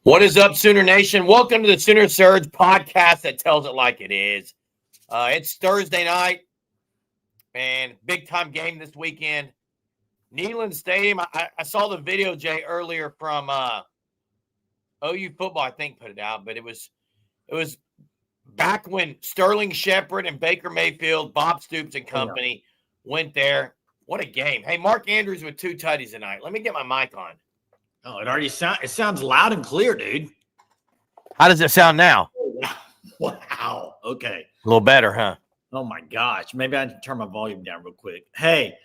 What is up, Sooner Nation? Welcome to the Sooner Surge podcast that tells it like it is. It's Thursday night and big time game this weekend. Neyland Stadium. I saw the video, Jay, earlier from OU football. I think put it out, but it was back when Sterling Shepard and Baker Mayfield, Bob Stoops and company went there. What a game! Hey, Mark Andrews with 2 tutties tonight. Let me get my mic on. Oh, it sounds loud and clear, dude. How does it sound now? Wow. Okay. A little better, huh? Oh my gosh. Maybe I need to turn my volume down real quick. Hey,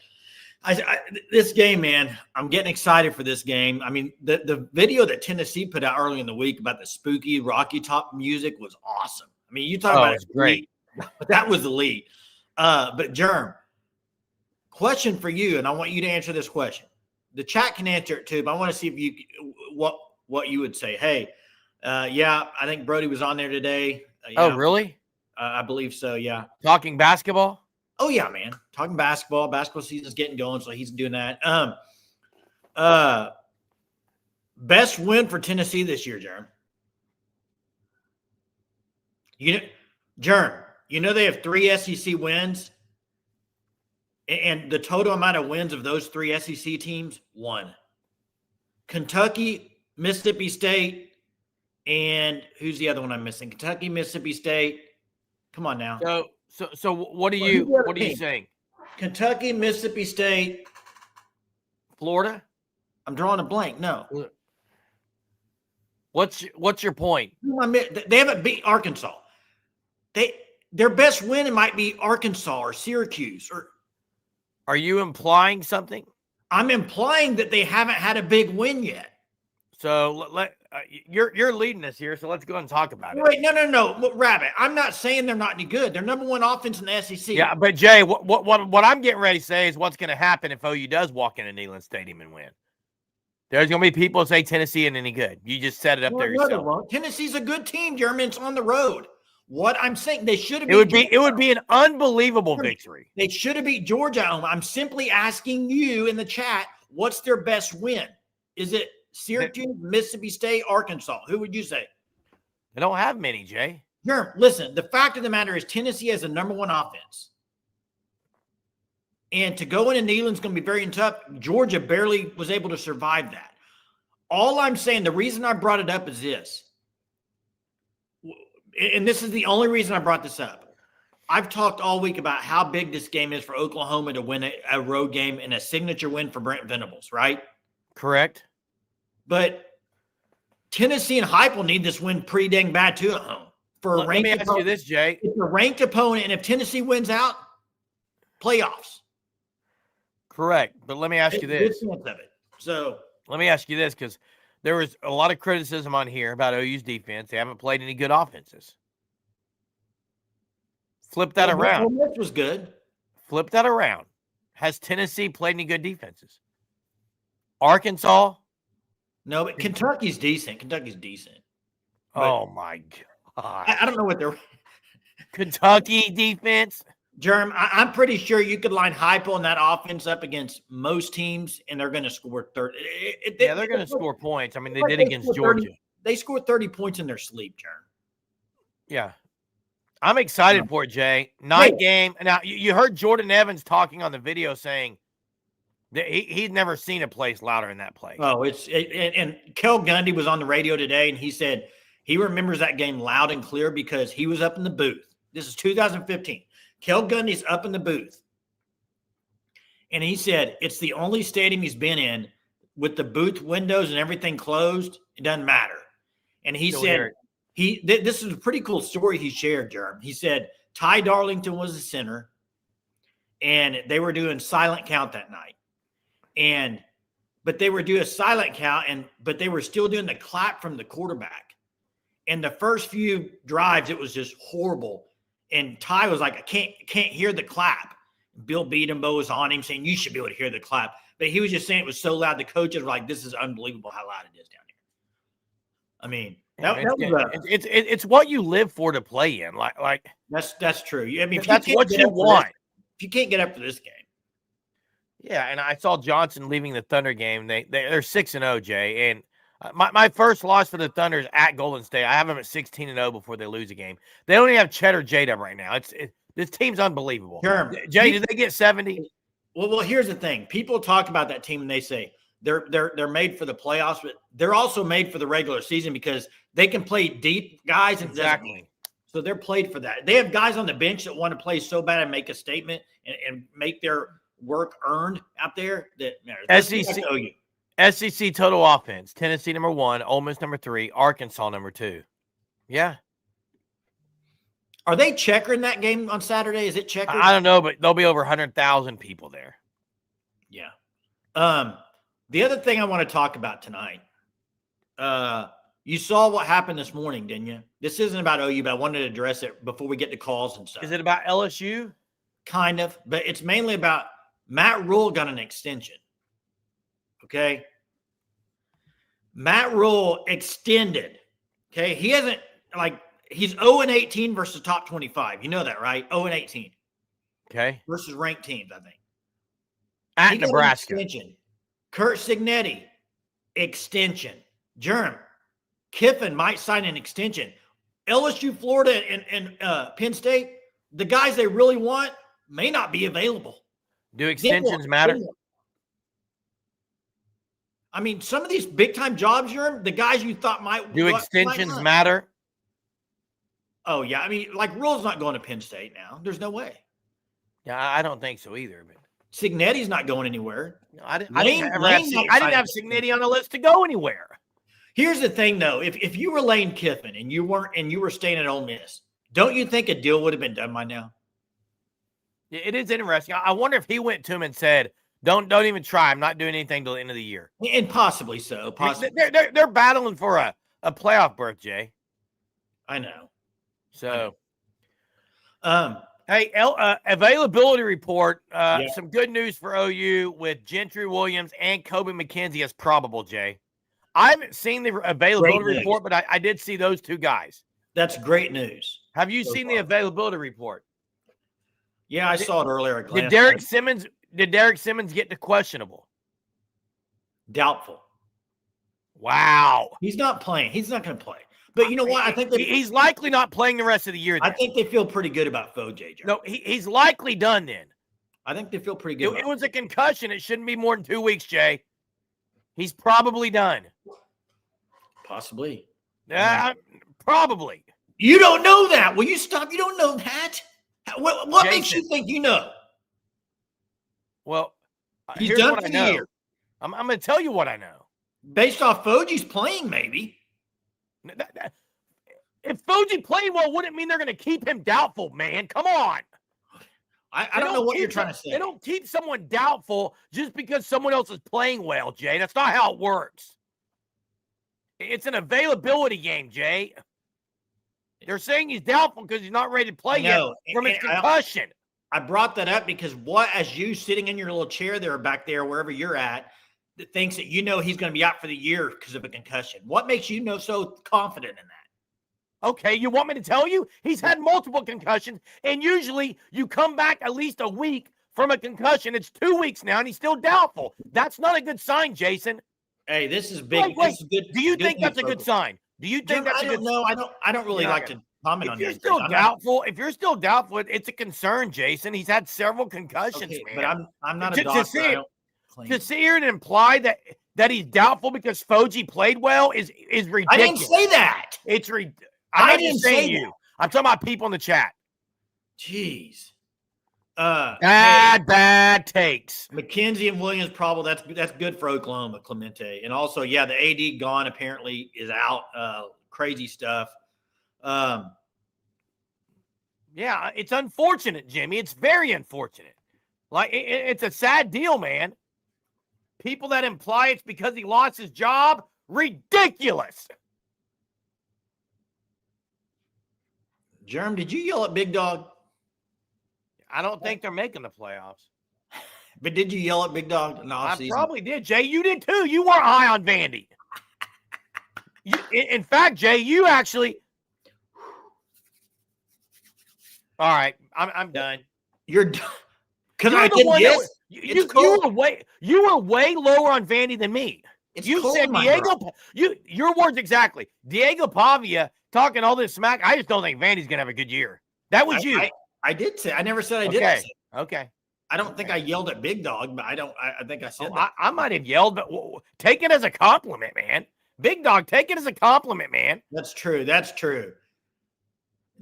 this game, man, I'm getting excited for this game. I mean, the video that Tennessee put out early in the week about the spooky Rocky Top music was awesome. I mean, you talk about it's great. But that was elite. But Germ, question for you, and I want you to answer this question. The chat can answer it too, but I want to see if you what you would say. Hey, yeah, I think Brody was on there today. Oh, really? I believe so. Yeah. Talking basketball? Oh yeah, man. Talking basketball. Basketball season's getting going, so he's doing that. Best win for Tennessee this year, Germ. Germ, they have 3 SEC wins. And the total amount of wins of those 3 SEC teams, 1. Kentucky, Mississippi State, and who's the other one I'm missing? Kentucky, Mississippi State. Come on now. So what are you saying? Kentucky, Mississippi State, Florida? I'm drawing a blank. No. What's your point? They haven't beat Arkansas. Their best win might be Arkansas or Syracuse or. Are you implying something? I'm implying that they haven't had a big win yet. So you're leading us here, so let's go and talk about it. Wait, no, Rabbit. I'm not saying they're not any good. They're number 1 offense in the SEC. Yeah, but Jay, what I'm getting ready to say is what's going to happen if OU does walk into Neyland Stadium and win. There's going to be people who say Tennessee isn't any good. You just set it up there yourself. Tennessee's a good team, Jeremy. It's on the road. What I'm saying, they should have. It would be an unbelievable victory. They should have beat Georgia at home. I'm simply asking you in the chat, what's their best win? Is it Syracuse, Mississippi State, Arkansas? Who would you say? They don't have many, Jay. Sure. Listen, the fact of the matter is Tennessee has a number 1 offense. And to go into Neyland's going to be very tough. Georgia barely was able to survive that. All I'm saying, the reason I brought it up is this. And this is the only reason I brought this up. I've talked all week about how big this game is for Oklahoma to win a road game and a signature win for Brent Venables, right? Correct. But Tennessee and Heupel need this win pretty dang bad too at home. Let me ask you this, Jay. It's a ranked opponent, and if Tennessee wins out, playoffs. Correct. But let me ask you this. So let me ask you this, because there was a lot of criticism on here about OU's defense. They haven't played any good offenses. Flip that around. This was good. Flip that around. Has Tennessee played any good defenses? Arkansas? No, but Kentucky's decent. Oh, my God. I don't know what they're – Kentucky defense? Jerm, I'm pretty sure you could line Heupel and that offense up against most teams, and they're going to score 30. They're going to score points. I mean, they did against Georgia. They scored 30 points in their sleep, Jerm. Yeah. I'm excited for it, Jay. Night game. Now, you heard Jordan Evans talking on the video saying that he'd never seen a place louder than that place. Oh, and Kel Gundy was on the radio today, and he said he remembers that game loud and clear because he was up in the booth. This is 2015. Kel Gundy's up in the booth, and he said it's the only stadium he's been in with the booth windows and everything closed. It doesn't matter. And he said this is a pretty cool story he shared, Jerm. He said Ty Darlington was the center, and they were doing silent count that night. But they were doing a silent count, but they were still doing the clap from the quarterback. And the first few drives, it was just horrible. And Ty was like, I can't hear the clap. Bill Beatenbow was on him saying, you should be able to hear the clap. But he was just saying it was so loud. The coaches were like, this is unbelievable how loud it is down here. I mean, it's what you live for to play in. Like that's true. I mean, that's what you want. If you can't get up for this game. Yeah, and I saw Johnson leaving the Thunder game. They're 6-0, Jay, and My first loss for the Thunder is at Golden State. I have them at 16-0 before they lose a game. They only have Cheddar J-Dub right now. This team's unbelievable. Germ, Jay, did they get 70? Well, here's the thing. People talk about that team and they say they're made for the playoffs, but they're also made for the regular season because they can play deep guys. And Exactly. So they're played for that. They have guys on the bench that want to play so bad and make a statement and make their work earned out there. That SEC total offense: Tennessee number 1, Ole Miss number 3, Arkansas number 2. Yeah. Are they checkering that game on Saturday? Is it checkered? I don't know, but there'll be over 100,000 people there. Yeah. The other thing I want to talk about tonight, you saw what happened this morning, didn't you? This isn't about OU, but I wanted to address it before we get to calls and stuff. Is it about LSU? Kind of, but it's mainly about Matt Rule got an extension. Okay. Matt Rule extended. Okay. He hasn't, he's 0-18 versus top 25. You know that, right? 0-18. Okay. Versus ranked teams, I think. At Nebraska. Extension. Kurt Cignetti, extension. Germ. Kiffin might sign an extension. LSU, Florida, and Penn State, the guys they really want may not be available. Do extensions matter? I mean, some of these big-time jobs, Germ, the guys you thought might. Do extensions matter? Oh, yeah. I mean, Rule's not going to Penn State now. There's no way. Yeah, I don't think so either. But Cignetti's not going anywhere. I didn't have Cignetti on the list to go anywhere. Here's the thing, though. If you were Lane Kiffin and you were staying at Ole Miss, don't you think a deal would have been done by now? It is interesting. I wonder if he went to him and said, "Don't even try. I'm not doing anything till the end of the year." And possibly so. Possibly. They're battling for a playoff berth, Jay. I know. So, hey, availability report. Yeah. Some good news for OU with Gentry Williams and Kobe McKenzie as probable, Jay. I haven't seen the availability report, but I did see those two guys. That's great news. Have you seen the availability report? Yeah, I saw it earlier. Did Derek Simmons get to questionable? Doubtful. Wow. He's not playing. He's not going to play. But you know what? I think he's likely not playing the rest of the year. I think they feel pretty good about Foje. No, he's likely done then. I think they feel pretty good. It was a concussion. It shouldn't be more than 2 weeks, Jay. He's probably done. Possibly. Probably. You don't know that. Will you stop? You don't know that. What makes you think you know? Well, he's here's done what for I the know. year. I'm going to tell you what I know. Based off Foge's playing, maybe. If Foge playing well, wouldn't mean they're going to keep him doubtful, man. Come on. I don't know what you're trying to say. They don't keep someone doubtful just because someone else is playing well, Jay. That's not how it works. It's an availability game, Jay. They're saying he's doubtful because he's not ready to play yet from his concussion. I brought that up because as you sitting in your little chair there back there, wherever you're at, that thinks that he's going to be out for the year because of a concussion. What makes you so confident in that? Okay, you want me to tell you? He's had multiple concussions, and usually you come back at least a week from a concussion. It's 2 weeks now, and he's still doubtful. That's not a good sign, Jason. Hey, this is big. Wait, this is good. Do you think that's a good sign? Do you think that's a good sign? I don't know. I don't really like to comment on that. If you're still doubtful, it's a concern, Jason. He's had several concussions, man. But I'm not a doctor. To sit here and imply that he's doubtful because Foge played well is ridiculous. I didn't say that. It's ridiculous. I didn't say you. I'm talking about people in the chat. Jeez. Bad takes. McKenzie and Williams probably that's good for Oklahoma, Clemente. And also, the AD gone apparently is out. Crazy stuff. Yeah, it's unfortunate, Jimmy. It's very unfortunate. It's a sad deal, man. People that imply it's because he lost his job, ridiculous. Germ, did you yell at Big Dog? I don't think they're making the playoffs. But did you yell at Big Dog? No, I probably did, Jay. You did too. You were high on Vandy. In fact, Jay, you actually. All right, I'm done. You're done. Because I didn't guess. You were way lower on Vandy than me. It's You cold said in my Diego. garage. Your words exactly. Diego Pavia talking all this smack. I just don't think Vandy's gonna have a good year. That was you. I did say. I never said I Okay. didn't say. Okay. I don't think I yelled at Big Dog, but I think I said Oh, that. I might have yelled, but take it as a compliment, man. Big Dog, take it as a compliment, man. That's true. That's true.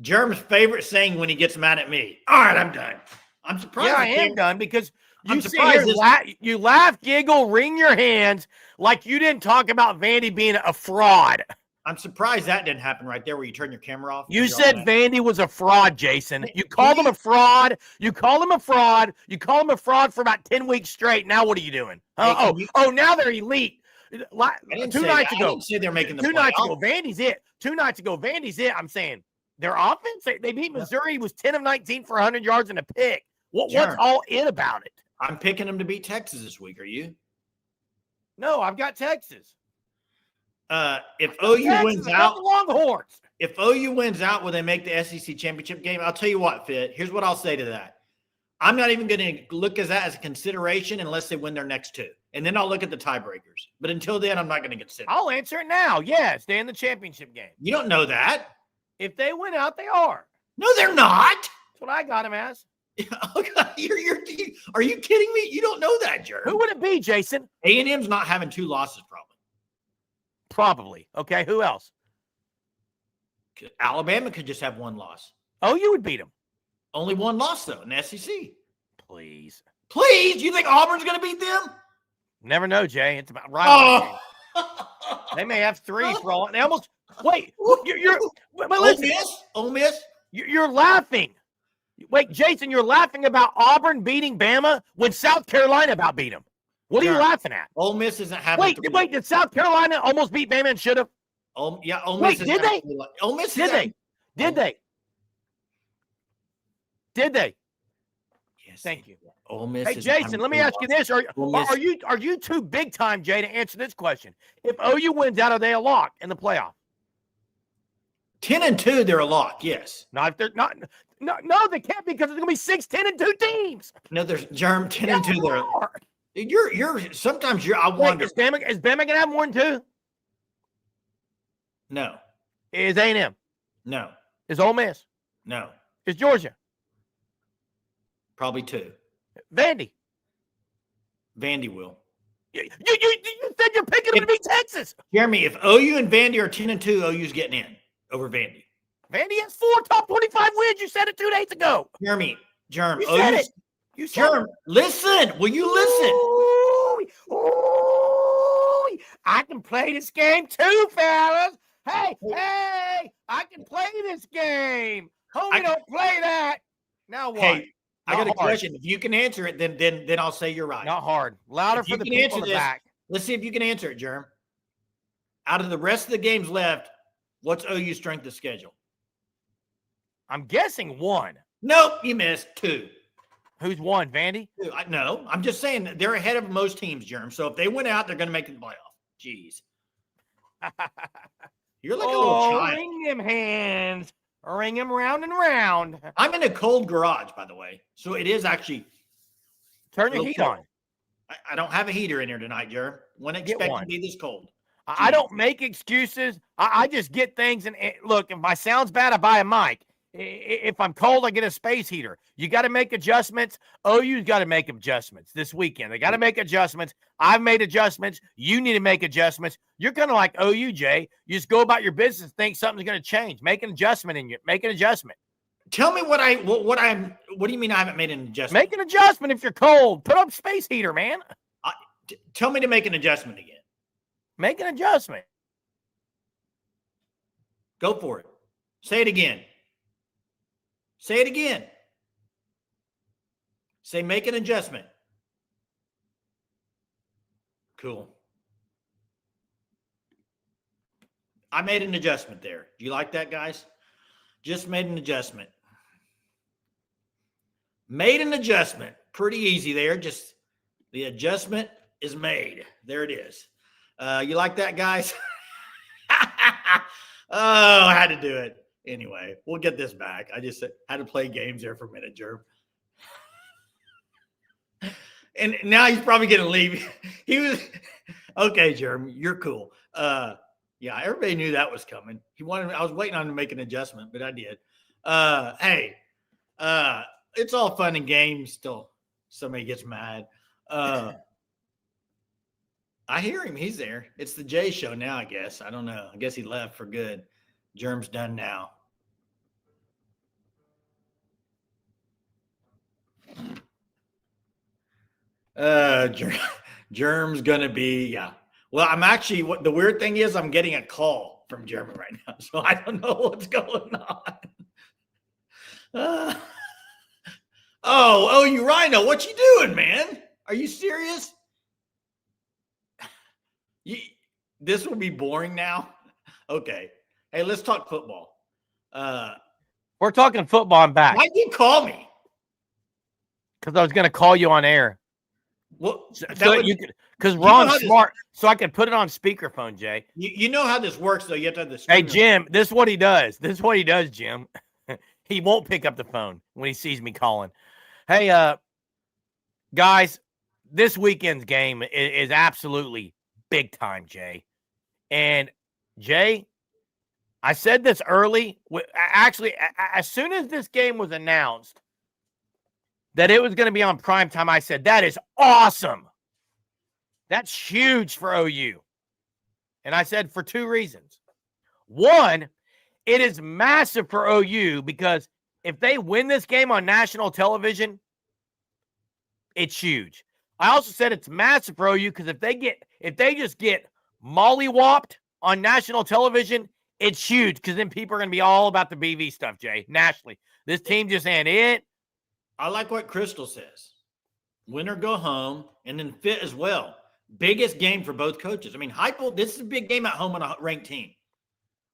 Germ's favorite saying when he gets mad at me. All right, I'm done. I'm surprised. Yeah, I am done because I'm you sit here, you laugh, giggle, wring your hands like you didn't talk about Vandy being a fraud. I'm surprised that didn't happen right there where you turn your camera off. You said Vandy was a fraud, Jason. You called him a fraud. You called him a fraud. You called him a fraud for about 10 weeks straight. Now what are you doing? Now they're elite. 2 nights ago. I didn't say they're making the 2 playoffs. nights ago, Vandy's it. 2 nights ago, Vandy's it. I'm saying their offense, they beat Missouri. He was 10 of 19 for 100 yards and a pick. What's all in about it? I'm picking them to beat Texas this week. Are you? No, I've got Texas. If OU wins out, the Longhorns. If OU wins out, will they make the SEC championship game? I'll tell you what, Fit. Here's what I'll say to that. I'm not even going to look at that as a consideration unless they win their next 2. And then I'll look at the tiebreakers. But until then, I'm not going to consider. I'll answer it now. Yes, they're in the championship game. You don't know that. If they win out, they are. No, they're not. That's what I got them as. Are you kidding me? You don't know that, Jerry. Who would it be, Jason? A&M's not having 2 losses, probably. Probably. Okay, who else? Alabama could just have 1 loss. Oh, you would beat them. Only 1 loss, though, in the SEC. Please. Please? You think Auburn's going to beat them? Never know, Jay. It's about right. They may have 3 for all. They almost wait. But listen, Ole Miss. You're laughing. Wait, Jason, you're laughing about Auburn beating Bama when South Carolina about beat them. What are you laughing at? Ole Miss isn't having. Wait, did South Carolina almost beat Bama and should have? Ole Miss. Wait, did they? Ole Miss. Did they? Did they? Yes. Thank you. Ole Miss. Hey, Jason, let me ask you this: Are you too big time, Jay, to answer this question? If OU wins out, are they a lock in the playoff? 10-2, they're a lock. Yes. Not if they're not. No, they can't because there's going to be 6 10-2 teams. No, there's Germ 10-2. You're sometimes I wonder. Is Bama going to have more than 2? No. Is A&M? No. Is Ole Miss? No. Is Georgia? Probably 2. Vandy will. You said you're picking them to beat Texas. Jeremy, if OU and Vandy are 10-2, OU's getting in over Vandy. Vandy has 4 top 25 wins. You said it 2 days ago. Germ. You said it. You said Germ, listen. Will you listen? Ooh, I can play this game too, fellas. Hey, I can play this game. Homie, don't play that. Now what? Hey, I got a question. If you can answer it, then I'll say you're right. Not hard. Louder for the people in the back. Let's see if you can answer it, Germ. Out of the rest of the games left, what's OU's strength of schedule? I'm guessing 1. Nope, you missed 2. Who's 1, Vandy? 2. No, I'm just saying that they're ahead of most teams, Germ. So if they win out, they're going to make the playoff. Jeez. You're like a little child. Ring them hands. Ring them round and round. I'm in a cold garage, by the way. So it is actually. Turn your heat on. I don't have a heater in here tonight, Germ. Wouldn't expect it to be this cold. I don't make excuses. I just get things. And look, if my sound's bad, I buy a mic. If I'm cold, I get a space heater. You got to make adjustments. OU's got to make adjustments this weekend. They got to make adjustments. I've made adjustments. You need to make adjustments. You're kind of like OU, Jay. You just go about your business, think something's going to change. Make an adjustment in you. Make an adjustment. Tell me what do you mean I haven't made an adjustment? Make an adjustment if you're cold. Put up space heater, man. Tell me to make an adjustment again. Make an adjustment. Go for it. Say it again. Say it again. Say make an adjustment. Cool. I made an adjustment there. Do you like that, guys? Just made an adjustment. Made an adjustment. Pretty easy there. Just the adjustment is made. There it is. You like that, guys? Oh, I had to do it. Anyway, we'll get this back. I just had to play games there for a minute, Germ. And now he's probably going to leave. Okay, Jeremy, you're cool. Yeah, everybody knew that was coming. I was waiting on him to make an adjustment, but I did. Hey, it's all fun and games till somebody gets mad. I hear him. He's there. It's the Jay show now, I guess. I don't know. I guess he left for good. Germ's done now. Germ's gonna be, yeah. Well, I'm actually, what the weird thing is, I'm getting a call from German right now, so I don't know what's going on. You Rhino, what you doing, man? Are you serious? This will be boring now. Okay. Hey, let's talk football. We're talking football. I'm back. Why'd you call me? Because I was going to call you on air. Well, because Ron's smart, so I could put it on speakerphone, Jay. You know how this works, though. You have to have the Hey, Jim, this is what he does. Jim. He won't pick up the phone when he sees me calling. Hey, guys, this weekend's game is absolutely big time, Jay. And, Jay, I said this early. Actually, as soon as this game was announced that it was going to be on primetime, I said, that is awesome. That's huge for OU. And I said for two reasons. One, it is massive for OU because if they win this game on national television, it's huge. I also said it's massive for OU because if they just get mollywopped on national television, it's huge because then people are going to be all about the BV stuff, Jay, nationally. This team just ain't it. I like what Crystal says. Win or go home, and then fit as well. Biggest game for both coaches. I mean, Heupel, this is a big game at home on a ranked team.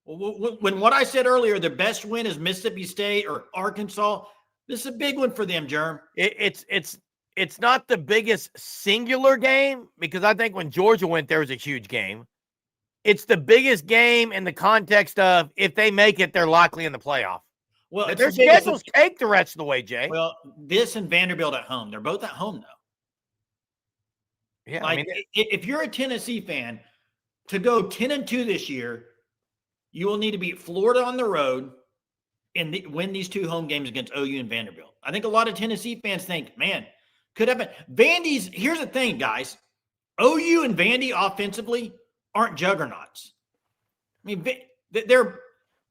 When what I said earlier, their best win is Mississippi State or Arkansas, this is a big one for them, Germ. It's not the biggest singular game because I think when Georgia went, there was a huge game. It's the biggest game in the context of if they make it, they're likely in the playoff. Well, their schedule's cake the rest of the way, Jay. Well, this and Vanderbilt at home. They're both at home, though. Yeah, like, if you're a Tennessee fan, to go 10-2 this year, you will need to beat Florida on the road and win these two home games against OU and Vanderbilt. I think a lot of Tennessee fans think, man, could happen. Vandy's, here's the thing, guys. OU and Vandy offensively aren't juggernauts. I mean, they're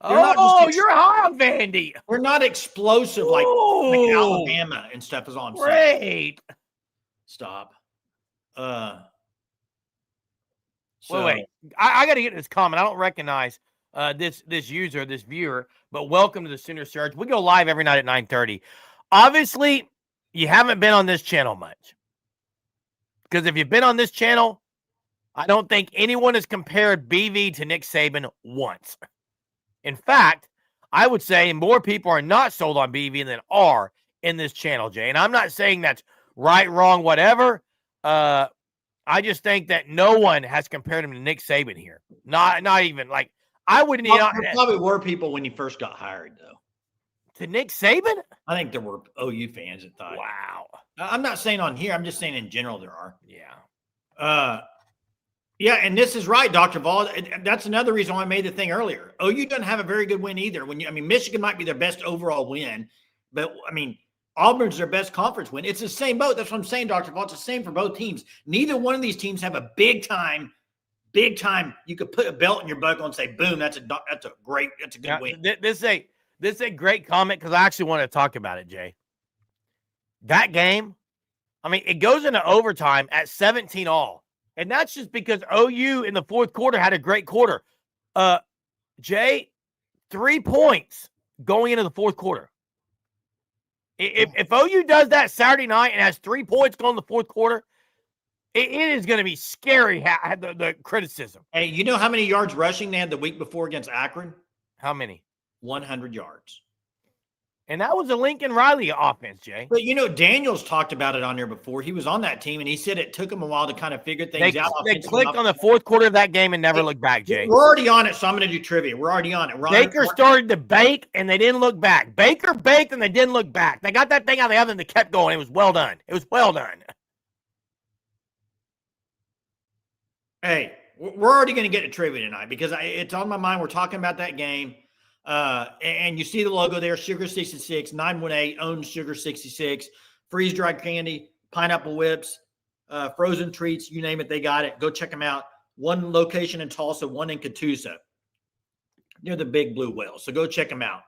you're high on Vandy. We're not explosive like Alabama and stuff is all I'm saying. Great. Stop. Wait. I got to get this comment. I don't recognize this user, this viewer, but welcome to the Sooner Surge. We go live every night at 9:30. Obviously, you haven't been on this channel much. Because if you've been on this channel, I don't think anyone has compared BV to Nick Saban once. In fact, I would say more people are not sold on BV than are in this channel, Jay. And I'm not saying that's right, wrong, whatever. I just think that no one has compared him to Nick Saban here. Not even like I wouldn't. There probably were people when he first got hired, though. To Nick Saban? I think there were OU fans that thought. Wow. I'm not saying on here. I'm just saying in general there are. Yeah. Yeah, and this is right, Dr. Vol. That's another reason why I made the thing earlier. OU doesn't have a very good win either. Michigan might be their best overall win, but Auburn's their best conference win. It's the same boat. That's what I'm saying, Dr. Vol. It's the same for both teams. Neither one of these teams have a big time. You could put a belt in your buckle and say, "Boom, that's a good win." This is a great comment because I actually want to talk about it, Jay. That game, it goes into overtime at 17-all. And that's just because OU in the fourth quarter had a great quarter. Jay, 3 points going into the fourth quarter. If OU does that Saturday night and has 3 points going in the fourth quarter, it is going to be scary, the criticism. Hey, you know how many yards rushing they had the week before against Akron? How many? 100 yards. And that was a Lincoln Riley offense, Jay. But, Daniels talked about it on there before. He was on that team, and he said it took him a while to kind of figure things out. They clicked on the fourth quarter of that game and never looked back, Jay. We're already on it, so I'm going to do trivia. We're already on it. Baker started to bake, and they didn't look back. Baker baked, and they didn't look back. They got that thing out of the oven, and they kept going. It was well done. Hey, we're already going to get to trivia tonight because it's on my mind. We're talking about that game. And you see the logo there, Sugar 66, 918 owns Sugar 66, freeze dried candy, pineapple whips, frozen treats, you name it, they got it. Go check them out. One location in Tulsa, one in Catoosa, near the Big Blue Whale. So go check them out.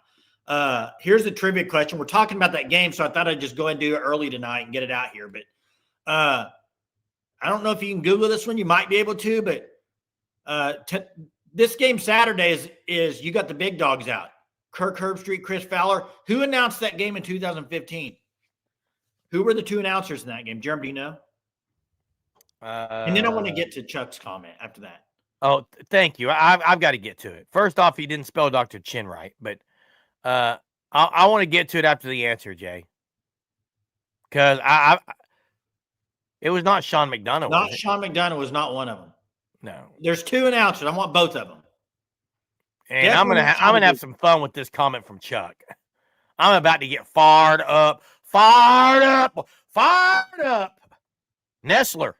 Here's the trivia question. We're talking about that game, so I thought I'd just go ahead and do it early tonight and get it out here. But I don't know if you can Google this one. You might be able to, but this game Saturday is you got the big dogs out. Kirk Herbstreit, Chris Fowler. Who announced that game in 2015? Who were the two announcers in that game? Jeremy, do you know? And then I want to get to Chuck's comment after that. Oh, thank you. I've got to get to it. First off, he didn't spell Dr. Chin right, but I want to get to it after the answer, Jay. Because it was not Sean McDonough. Not Sean McDonough was not one of them. No. There's two announcers. I want both of them. And I'm gonna have some fun with this comment from Chuck. I'm about to get fired up. Nessler.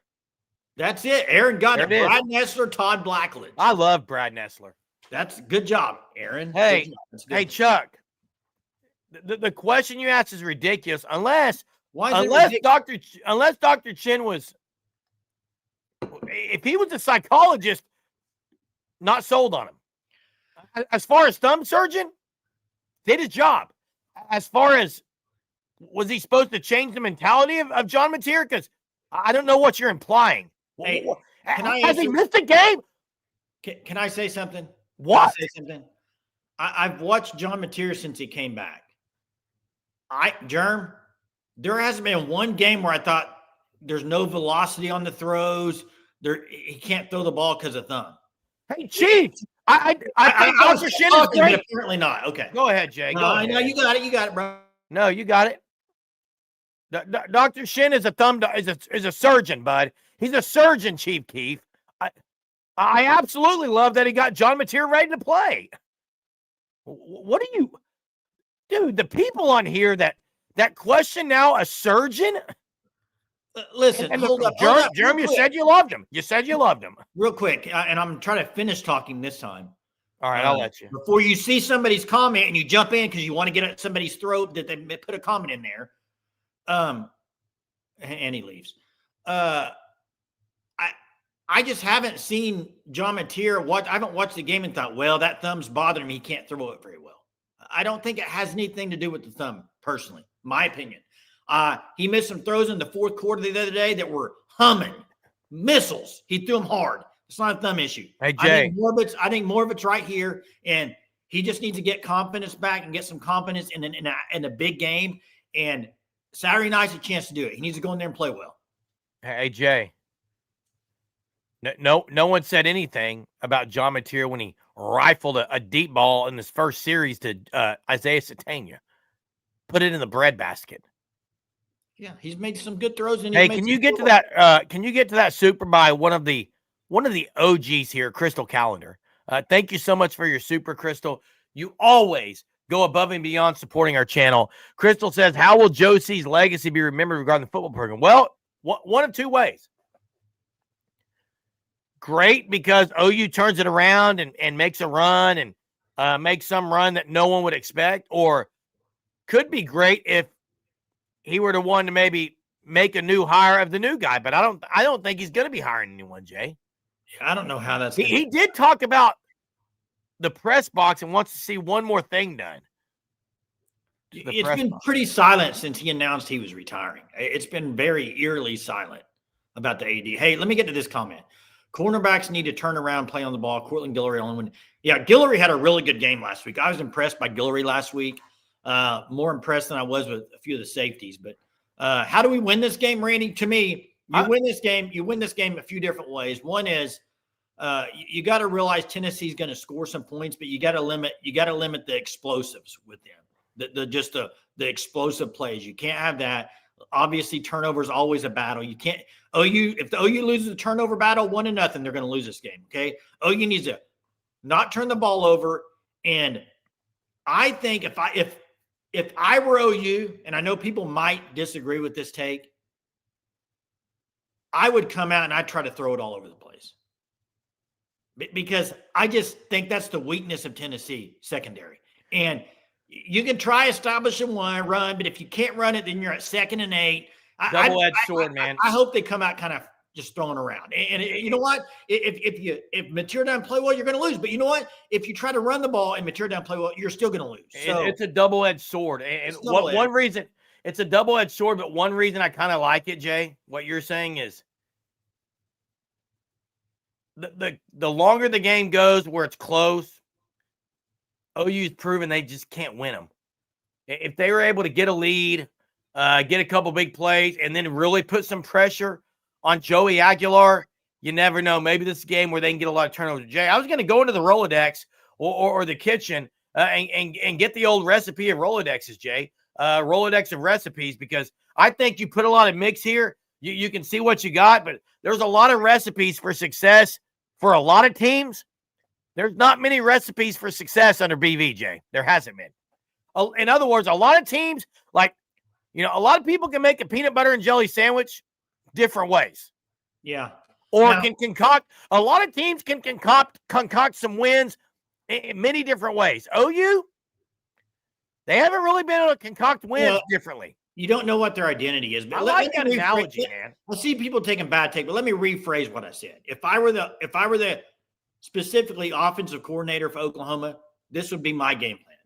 That's it. Aaron got it. There it is. Brad Nessler, Todd Blackledge. I love Brad Nessler. That's good job, Aaron. Hey, Good job. Good. hey, Chuck. The question you asked is ridiculous. Unless Dr. Chin was, if he was a psychologist, not sold on him. As far as thumb surgeon, did his job. As far as, was he supposed to change the mentality of John Mateer? Because I don't know what you're implying. Hey, has he missed a game? Can I say something? What? Can I say something? I've watched John Mateer since he came back. Germ, there hasn't been one game where I thought there's no velocity on the throws. He can't throw the ball because of thumb. Hey, Chief, I think Dr. Shin is great. Apparently not. Okay. Go ahead, Jay. Go ahead. No, you got it. You got it, bro. No, you got it. Dr. Shin is a surgeon, bud. He's a surgeon, Chief Keith. I absolutely love that he got John Mateer ready to play. What are you, dude? The people on here that question now a surgeon. Listen, hold up. Jeremy, you said you loved him. You said you loved him. Real quick, and I'm trying to finish talking this time. All right, I'll let you. Before you see somebody's comment and you jump in because you want to get at somebody's throat that they put a comment in there. And he leaves. I just haven't seen John Mateer I haven't watched the game and thought, well, that thumb's bothering me. He can't throw it very well. I don't think it has anything to do with the thumb, personally, my opinion. He missed some throws in the fourth quarter the other day that were humming missiles. He threw them hard. It's not a thumb issue. Hey, Jay. I think more of it's right here, and he just needs to get confidence back and get some confidence in a big game. And Saturday night's a chance to do it. He needs to go in there and play well. Hey, Jay. No one said anything about John Mateer when he rifled a deep ball in this first series to Isaiah Satania. Put it in the breadbasket. Yeah, he's made some good throws. Hey, can you get to that? Can you get to that super by one of the OGs here, Crystal Calendar? Thank you so much for your super, Crystal. You always go above and beyond supporting our channel. Crystal says, "How will Josie's legacy be remembered regarding the football program?" Well, one of two ways. Great, because OU turns it around and makes a run and makes some run that no one would expect, or could be great if he were the one to maybe make a new hire of the new guy. But I don't think he's going to be hiring anyone, Jay. Yeah, I don't know how that's. He did talk about the press box and wants to see one more thing done. It's been pretty silent since he announced he was retiring. It's been very eerily silent about the AD. Hey, let me get to this comment. Cornerbacks need to turn around, play on the ball. Cortland Guillory only win. Yeah, Guillory had a really good game last week. I was impressed by Guillory last week. More impressed than I was with a few of the safeties. But how do we win this game, Randy? To me, you win this game a few different ways. One is you got to realize Tennessee's going to score some points, but you got to limit the explosives with them. The explosive plays. You can't have that. Obviously, turnover is always a battle. You can't if the OU loses the turnover battle 1-0, they're going to lose this game. Okay, OU needs to not turn the ball over. And I think if I were OU, and I know people might disagree with this take, I would come out and I'd try to throw it all over the place. because I just think that's the weakness of Tennessee secondary. And you can try establishing one run, but if you can't run it, then you're at 2nd and 8. Double-edged sword, man. I hope they come out kind of just throwing around. And you know what? If Mateer doesn't play well, you're going to lose. But you know what? If you try to run the ball and Mateer doesn't play well, you're still going to lose. So it's a double-edged sword. And one reason it's a double-edged sword, but one reason I kind of like it, Jay, what you're saying is the longer the game goes where it's close, OU's proven they just can't win them. If they were able to get a lead, get a couple big plays, and then really put some pressure on Joey Aguilar, you never know. Maybe this is a game where they can get a lot of turnovers. Jay, I was going to go into the Rolodex or the kitchen and get the old recipe of Rolodexes, Jay. Rolodex of recipes, because I think you put a lot of mix here. You can see what you got, but there's a lot of recipes for success for a lot of teams. There's not many recipes for success under BVJ. There hasn't been. In other words, a lot of teams, like, a lot of people can make a peanut butter and jelly sandwich different ways. Yeah. Or can concoct. A lot of teams can concoct some wins in many different ways. OU, they haven't really been able to concoct wins differently. You don't know what their identity is. But I like that analogy, man. I see people taking bad take, but let me rephrase what I said. If I were the specifically offensive coordinator for Oklahoma, this would be my game plan.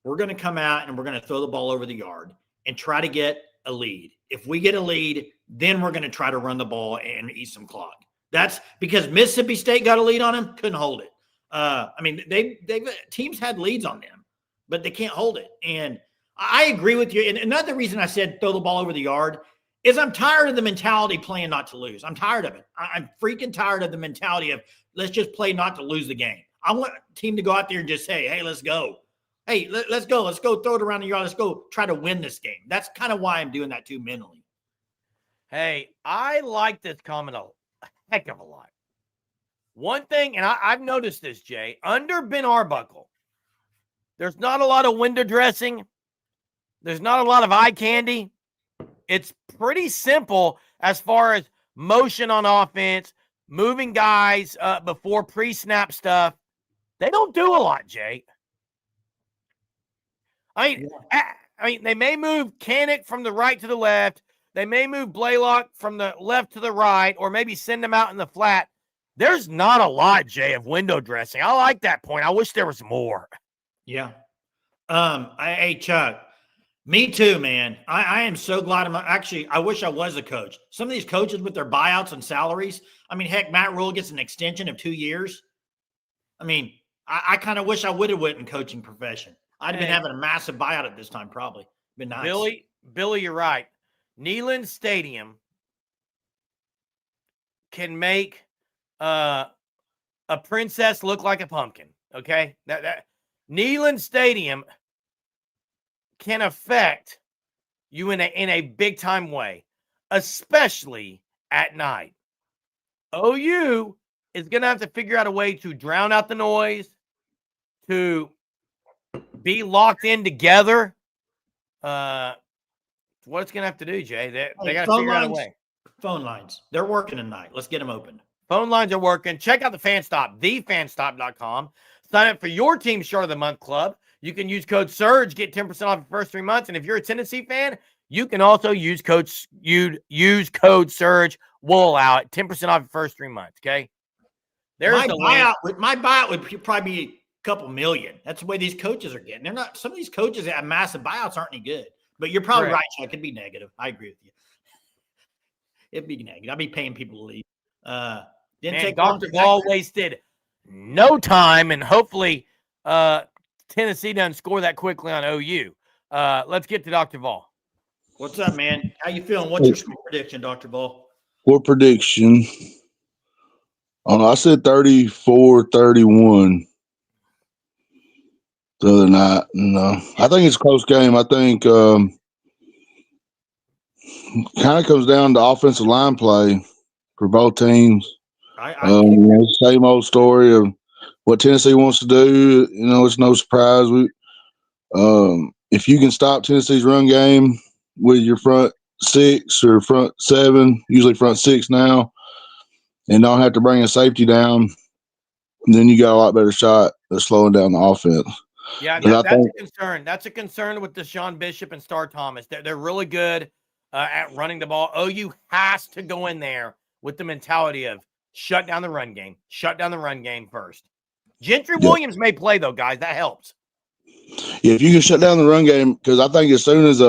We're going to come out and we're going to throw the ball over the yard and try to get a lead. If we get a lead, then we're going to try to run the ball and eat some clock. That's because Mississippi State got a lead on them, couldn't hold it. Teams had leads on them, but they can't hold it. And I agree with you. And another reason I said throw the ball over the yard is I'm tired of the mentality playing not to lose. I'm tired of it. I'm freaking tired of the mentality of let's just play not to lose the game. I want a team to go out there and just say, hey, let's go. Hey, let's go. Let's go throw it around the yard. Let's go try to win this game. That's kind of why I'm doing that too mentally. Hey, I like this comment a heck of a lot. One thing, and I've noticed this, Jay, under Ben Arbuckle, there's not a lot of window dressing. There's not a lot of eye candy. It's pretty simple as far as motion on offense, moving guys before pre-snap stuff. They don't do a lot, Jay. I mean, they may move Canick from the right to the left. They may move Blaylock from the left to the right, or maybe send them out in the flat. There's not a lot, Jay, of window dressing. I like that point. I wish there was more. Yeah. Hey, Chuck, me too, man. I am so glad I wish I was a coach. Some of these coaches with their buyouts and salaries. I mean, heck, Matt Rule gets an extension of 2 years. I mean, I kind of wish I would have went in coaching profession. I'd have been having a massive buyout at this time, probably. Been nice. Billy, you're right. Neyland Stadium can make a princess look like a pumpkin. Okay, that Neyland Stadium can affect you in a big time way, especially at night. OU is going to have to figure out a way to drown out the noise, to be locked in together. What it's going to have to do, Jay. They got to figure out a way. Phone lines. They're working tonight. Let's get them open. Phone lines are working. Check out the FanStop, thefanstop.com. Sign up for your Team Short of the Month club. You can use code SURGE, get 10% off your first 3 months. And if you're a Tennessee fan, you can also use code SURGE. We'll allow it. 10% off your first 3 months, okay? My buyout would probably be a couple million. That's the way these coaches are getting. Some of these coaches that have massive buyouts aren't any good. But you're probably right, Chuck. It'd be negative. I agree with you. It'd be negative. I'd be paying people to leave. Dr. Ball wasted no time, and hopefully Tennessee doesn't score that quickly on OU. Let's get to Dr. Ball. What's up, man? How you feeling? What's your score prediction, Dr. Ball? Score prediction. I said 34-31 the other night. I think it's a close game. I think kind of comes down to offensive line play for both teams. Same old story of what Tennessee wants to do. It's no surprise. If you can stop Tennessee's run game with your front six or front seven, usually front six now, and don't have to bring a safety down, then you got a lot better shot at slowing down the offense. Yeah, that's a concern. That's a concern with Deshaun Bishop and Star Thomas. They're really good at running the ball. OU has to go in there with the mentality of shut down the run game. Shut down the run game first. Gentry Williams may play, though, guys. That helps. Yeah, if you can shut down the run game, because I think as soon as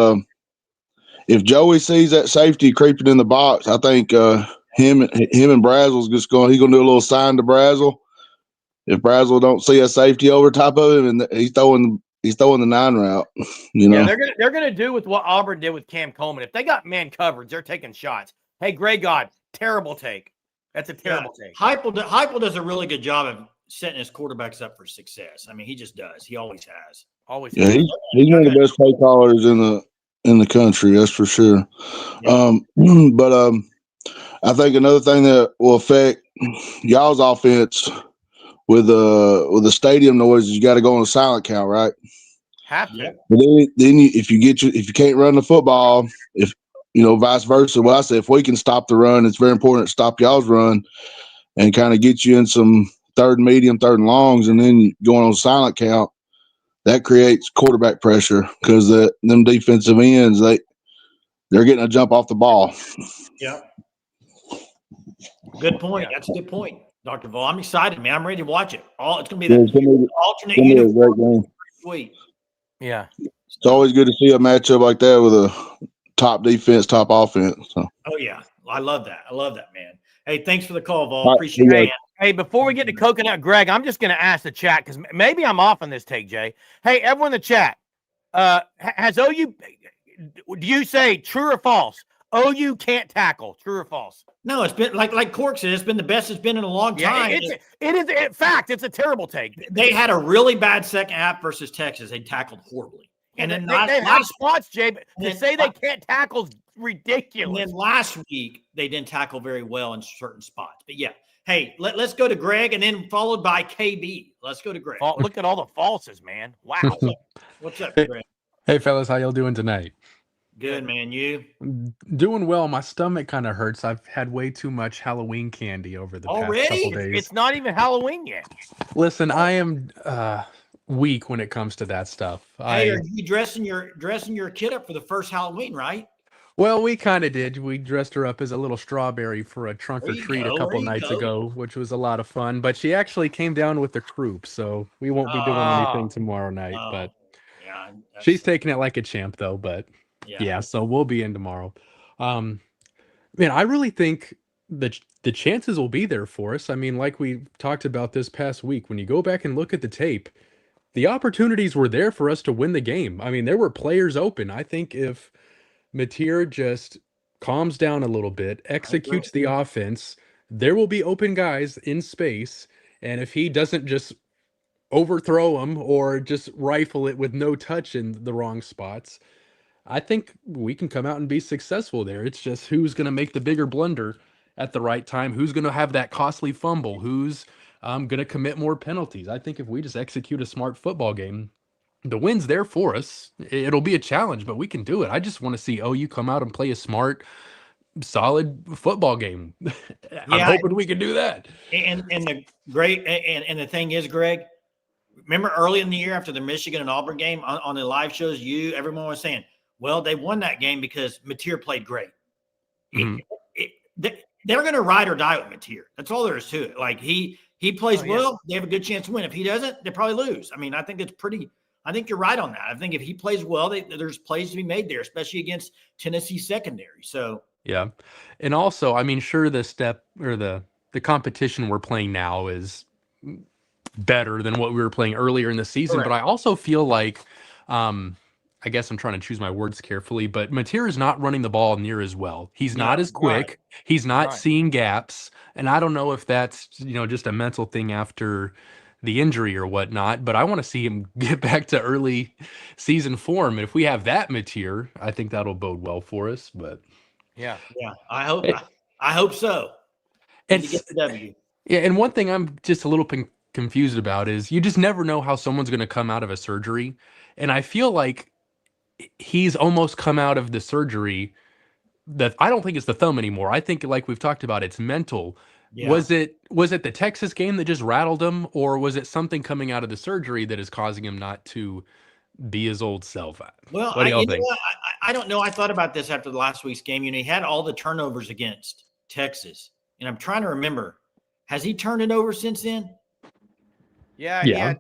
if Joey sees that safety creeping in the box, I think him and Brazel's just going. He's going to do a little sign to Brazel. If Brazel don't see a safety over top of him, and he's throwing the 9 route, Yeah, they're gonna do with what Auburn did with Cam Coleman. If they got man coverage, they're taking shots. Hey, Greg God, terrible take. That's a terrible take. Heupel does a really good job of setting his quarterbacks up for success. I mean, he just does. He always has. Always. Yeah, he's one of the best play callers in the country. That's for sure. Yeah. But I think another thing that will affect y'all's offense with the stadium noise is you got to go on a silent count, right? Have to. But then if you can't run the football, if vice versa. Well, I said if we can stop the run, it's very important to stop y'all's run and kind of get you in some third and medium, third and longs, and then going on silent count. That creates quarterback pressure because them defensive ends they're getting a jump off the ball. Yeah. Good point. That's a good point, Dr. Vol. I'm excited, man. I'm ready to watch it. It's going to be the alternate uniform. Sweet. Yeah. It's always good to see a matchup like that with a top defense, top offense. So. Oh, yeah. I love that, man. Hey, thanks for the call, Vol. Appreciate it. Hey, before we get to Coconut Greg, I'm just going to ask the chat because maybe I'm off on this take, Jay. Hey, everyone in the chat, has OU – do you say true or false? OU can't tackle, true or false? No, it's been like Cork said, it's been the best it's been in a long time. It is in fact, it's a terrible take. They had a really bad second half versus Texas. They tackled horribly. And then they have spots, Jay, but to say they can't tackle is ridiculous. And then last week, they didn't tackle very well in certain spots. But yeah. Hey, let's go to Greg and then followed by KB. Let's go to Greg. Oh, look at all the falses, man. Wow. What's up, Greg? Hey, fellas. How y'all doing tonight? Good, man. You? Doing well. My stomach kind of hurts. I've had way too much Halloween candy over the past couple days. It's not even Halloween yet. Listen, I am weak when it comes to that stuff. Hey, are you dressing your kid up for the first Halloween, right? Well, we kind of did. We dressed her up as a little strawberry for a trunk or treat a couple nights ago, which was a lot of fun. But she actually came down with the croup, so we won't be doing anything tomorrow night. But she's taking it like a champ, though. But yeah, so we'll be in tomorrow. Man, I really think that the chances will be there for us. I mean, like we talked about this past week, when you go back and look at the tape, the opportunities were there for us to win the game. I mean, there were players open. I think if Mateer just calms down a little bit, executes the offense, there will be open guys in space. And if he doesn't just overthrow them or just rifle it with no touch in the wrong spots, I think we can come out and be successful there. It's just who's going to make the bigger blunder at the right time, who's going to have that costly fumble, who's going to commit more penalties. I think if we just execute a smart football game, the win's there for us. It'll be a challenge, but we can do it. I just want to see OU come out and play a smart, solid football game. I'm hoping we can do that. And the thing is, Greg, remember early in the year after the Michigan and Auburn game on the live shows, everyone was saying, well, they won that game because Mateer played great. Mm-hmm. They're going to ride or die with Mateer. That's all there is to it. Like he plays well, they have a good chance to win. If he doesn't, they probably lose. I mean, I think you're right on that. I think if he plays well, there's plays to be made there, especially against Tennessee secondary. So yeah, and also, I mean, sure, the step or the competition we're playing now is better than what we were playing earlier in the season. Correct. But I also feel like, I guess I'm trying to choose my words carefully, but Mateer is not running the ball near as well. He's not as quick. Right. He's not seeing gaps, and I don't know if that's just a mental thing after the injury or whatnot, but I want to see him get back to early season form. And if we have that Mateer, I think that'll bode well for us. But yeah, I hope so. And and one thing I'm just a little confused about is you just never know how someone's going to come out of a surgery, and I feel like he's almost come out of the surgery that I don't think it's the thumb anymore. I think, like we've talked about, it's mental. Yeah. Was it the Texas game that just rattled him, or was it something coming out of the surgery that is causing him not to be his old self at? Well, What do y'all think? I don't know. I thought about this after the last week's game. He had all the turnovers against Texas, and I'm trying to remember. Has he turned it over since then? Yeah, he had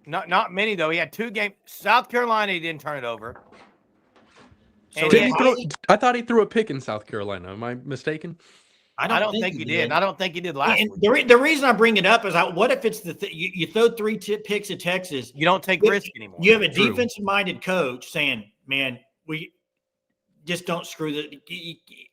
not many though. He had 2 games. South Carolina, he didn't turn it over. So I thought he threw a pick in South Carolina. Am I mistaken? I don't think he did. I don't think he did last week. The reason I bring it up is, what if it's you throw 3 picks at Texas? You don't take risk anymore. You have a defensive-minded coach saying, "Man, we just don't screw the."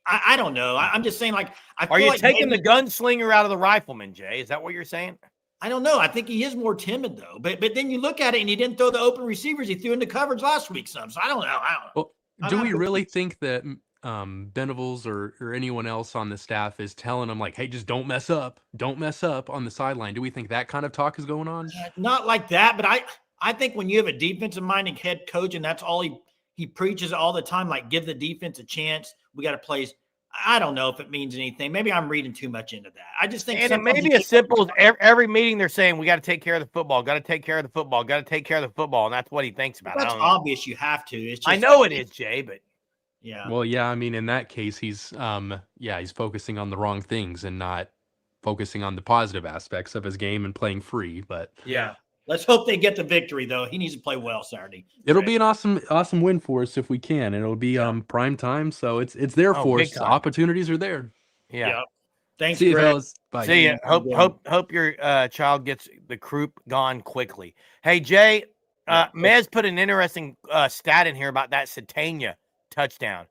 I don't know. I'm just saying, are you taking the gunslinger out of the rifleman, Jay? Is that what you're saying? I don't know. I think he is more timid though. But then you look at it, and he didn't throw the open receivers. He threw into coverage last week. So I don't know. Well, do we really think that Venables or anyone else on the staff is telling him like, hey, just don't mess up on the sideline? Do we think that kind of talk is going on? Not like that, but I think when you have a defensive minded head coach and that's all he preaches all the time, like give the defense a chance, we got to play. I don't know if it means anything. Maybe I'm reading too much into that. I just think, and it may be as simple as every meeting they're saying we got to take care of the football, got to take care of the football, got to take care of the football, and that's what he thinks about. That's obvious. You have to. It's just, I know it is, Jay, but yeah. Well, yeah. I mean, in that case, he's focusing on the wrong things and not focusing on the positive aspects of his game and playing free. But yeah. Let's hope they get the victory, though. He needs to play well Saturday. It'll be an awesome win for us if we can, and it'll be prime time, so it's there for us. The opportunities are there. Yeah. Thanks, See you, Greg. fellas. Bye. See ya. Hope your child gets the croup gone quickly. Hey, Jay, Mez put an interesting stat in here about that Satania touchdown.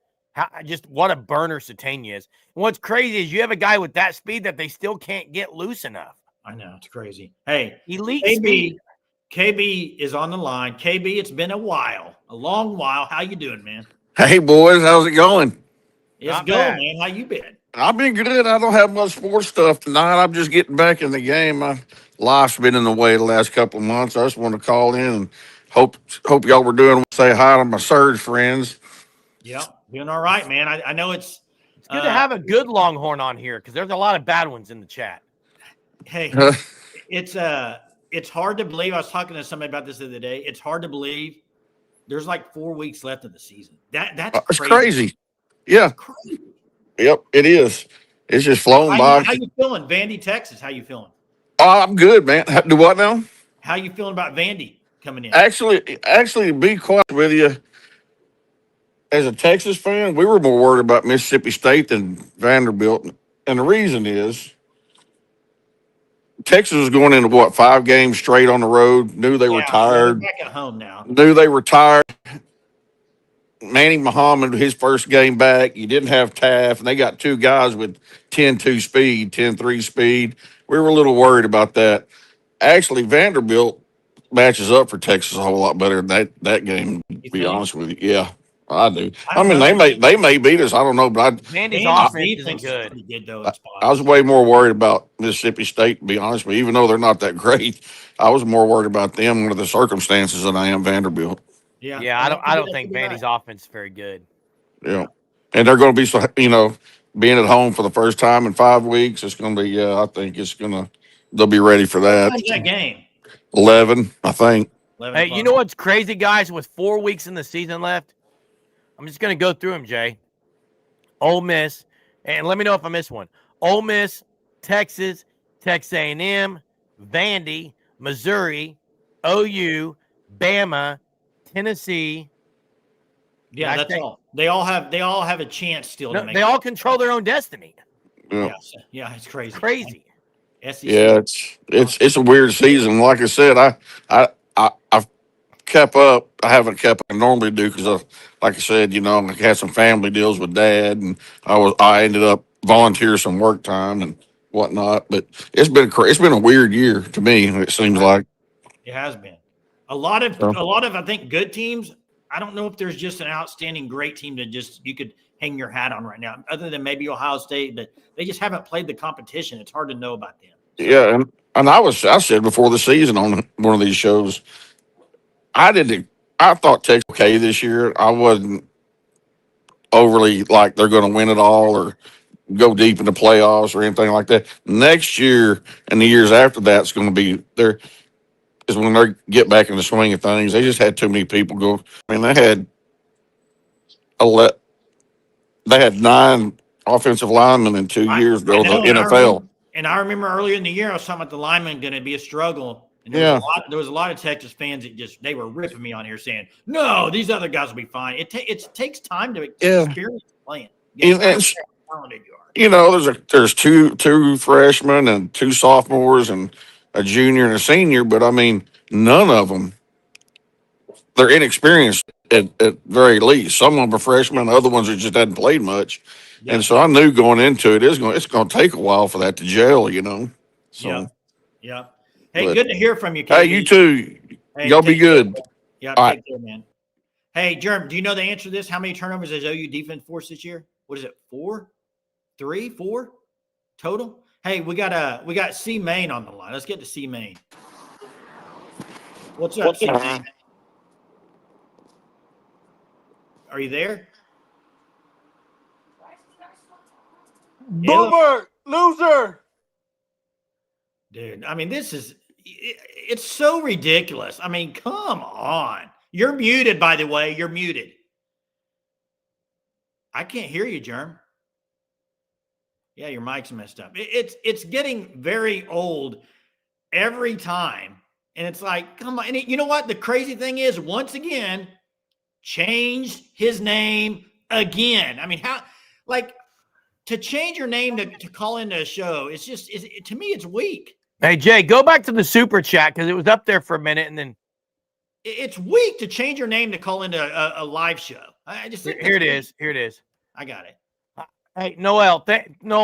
What a burner Satania is. And what's crazy is you have a guy with that speed that they still can't get loose enough. I know, it's crazy. Hey, elite speed. KB is on the line. KB, it's been a long while. How you doing, man? Hey, boys, how's it going? It's going, man. How you been? I've been good. I don't have much sports stuff tonight. I'm just getting back in the game. My life's been in the way the last couple of months. I just want to call in and hope y'all were doing. Say hi to my Surge friends. Yeah, doing all right, man. I know it's good to have a good Longhorn on here because there's a lot of bad ones in the chat. Hey, it's hard to believe. I was talking to somebody about this the other day. It's hard to believe there's like 4 weeks left of the season. That's crazy. Yeah. It's crazy. Yep, it is. It's just flown by. How you feeling, Vandy, Texas? How you feeling? Oh, I'm good, man. Do what now? How you feeling about Vandy coming in? Actually, to be quite with you, as a Texas fan, we were more worried about Mississippi State than Vanderbilt, and the reason is Texas was going into 5 games straight on the road. Knew they were tired. Back at home now. Knew they were tired. Manny Muhammad, his first game back, you didn't have Taft, and they got 2 guys with 10-2 speed, 10-3 speed. We were a little worried about that. Actually, Vanderbilt matches up for Texas a whole lot better than that game, to be honest with you. Yeah, I do. I mean, they may beat us. I don't know, but Vandy's offense isn't good. I was way more worried about Mississippi State, to be honest with you. Even though they're not that great, I was more worried about them under the circumstances than I am Vanderbilt. Yeah, I don't think Vandy's offense is very good. Yeah, and they're going to be being at home for the first time in 5 weeks. It's going to be I think they'll be ready for that. What's that game? 11, I think. 11 hey, you know what's crazy, guys? With 4 weeks in the season left, I'm just going to go through them, Jay. Ole Miss, and let me know if I miss one. Ole Miss, Texas, Texas A&M, Vandy, Missouri, OU, Bama, Tennessee. Yeah, that's all. They all have a chance still to make they all control their own destiny. Yeah, it's crazy. Crazy. SEC. Yeah, it's a weird season. Like I said, I've kept up. I haven't kept up I normally do because, like I said, I had some family deals with Dad, and I ended up volunteering some work time and whatnot. But it's been a weird year to me. It seems like it has been a lot of I think good teams. I don't know if there's just an outstanding great team that you could hang your hat on right now, other than maybe Ohio State, but they just haven't played the competition. It's hard to know about them. Yeah, and I said before the season on one of these shows, I thought Texas was okay this year. I wasn't overly like they're going to win it all or go deep in the playoffs or anything like that. Next year and the years after that's going to be there is when they get back in the swing of things. They just had too many people go. I mean, they had 9 offensive linemen in 2 years go to the NFL. I remember earlier in the year I was talking about the linemen going to be a struggle. And there was a lot of Texas fans that they were ripping me on here saying, "No, these other guys will be fine." It takes time to experience playing. There's two freshmen and 2 sophomores and a junior and a senior, but I mean, none of them, they're inexperienced at very least. Some of them are freshmen, other ones that just hadn't played much. Yeah. And so I knew going into it, it's going to take a while for that to gel, So, yeah. Hey, good to hear from you, KB. Hey, you too. Hey, y'all be good. Yeah, take care, man. Hey, Jerm, do you know the answer to this? How many turnovers has OU defense forced this year? What is it? 4 total? Hey, we got C Main on the line. Let's get to C Main. What's up, C Main? Are you there? Boomer, loser. Dude, I mean, it's so ridiculous. I mean, come on. You're muted, by the way. You're muted. I can't hear you, Germ. Yeah, your mic's messed up. It's getting very old every time. And it's like, come on. And you know what? The crazy thing is, once again, changed his name again. I mean, how, like, to change your name to call into a show, it's just, to me, it's weak. Hey, Jay, go back to the super chat because it was up there for a minute and then. It's weak to change your name to call into a live show. I just think Here it is. I got it. Hey, Noel,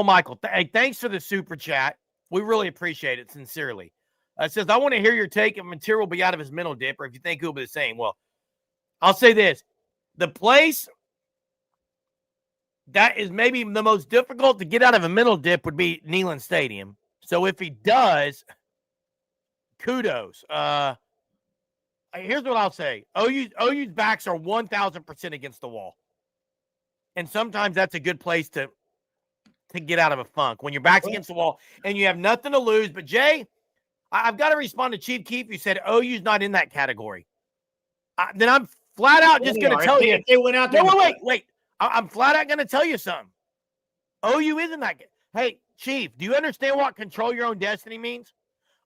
Michael. Hey, thanks for the super chat. We really appreciate it, sincerely. It says, I want to hear your take if Material will be out of his mental dip or if you think he'll be the same. Well, I'll say this. The place that is maybe the most difficult to get out of a mental dip would be Neyland Stadium. So if he does, kudos. Here's what I'll say. OU's backs are 1,000% against the wall. And sometimes that's a good place to get out of a funk when your back's against the wall and you have nothing to lose. But, Jay, I've got to respond to Chief Keef, who said OU's not in that category. Then I'm flat out just going to tell you. They went out there. Wait. I'm flat out going to tell you something. OU isn't that good. Hey, Chief, do you understand what control your own destiny means?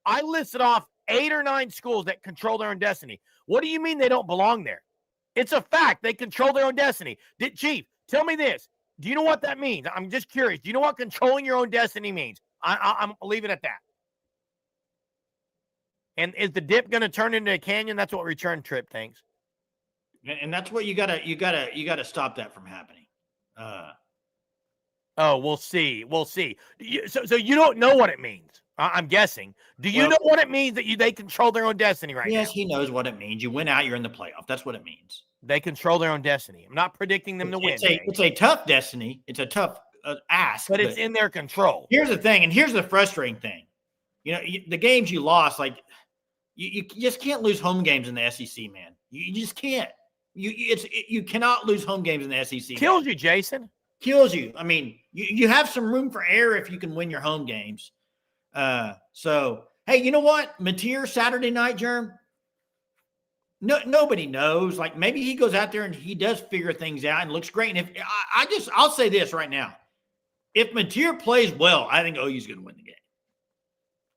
I listed off 8 or 9 schools that control their own destiny. What do you mean they don't belong there? It's a fact. They control their own destiny. Chief, tell me this. Do you know what that means? I'm just curious. Do you know what controlling your own destiny means? I'm leaving it at that. And is the dip going to turn into a canyon? That's what Return Trip thinks. And that's what you gotta stop that from happening. We'll see. So you don't know what it means. I'm guessing. Do you know what it means that they control their own destiny right now? Yes, he knows what it means. You win out, you're in the playoff. That's what it means. They control their own destiny. I'm not predicting them to win. It's a tough destiny. It's a tough ask. But it's in their control. Here's the thing, and here's the frustrating thing. The games you lost, like you just can't lose home games in the SEC, man. You just can't. You cannot lose home games in the SEC. Kills you, Jason. Kills you. I mean, you have some room for error if you can win your home games. So, hey, you know what? Mateer Saturday night, Germ? Nobody knows. Like, maybe he goes out there and he does figure things out and looks great. And I'll say this right now. If Mateer plays well, I think OU's going to win the game.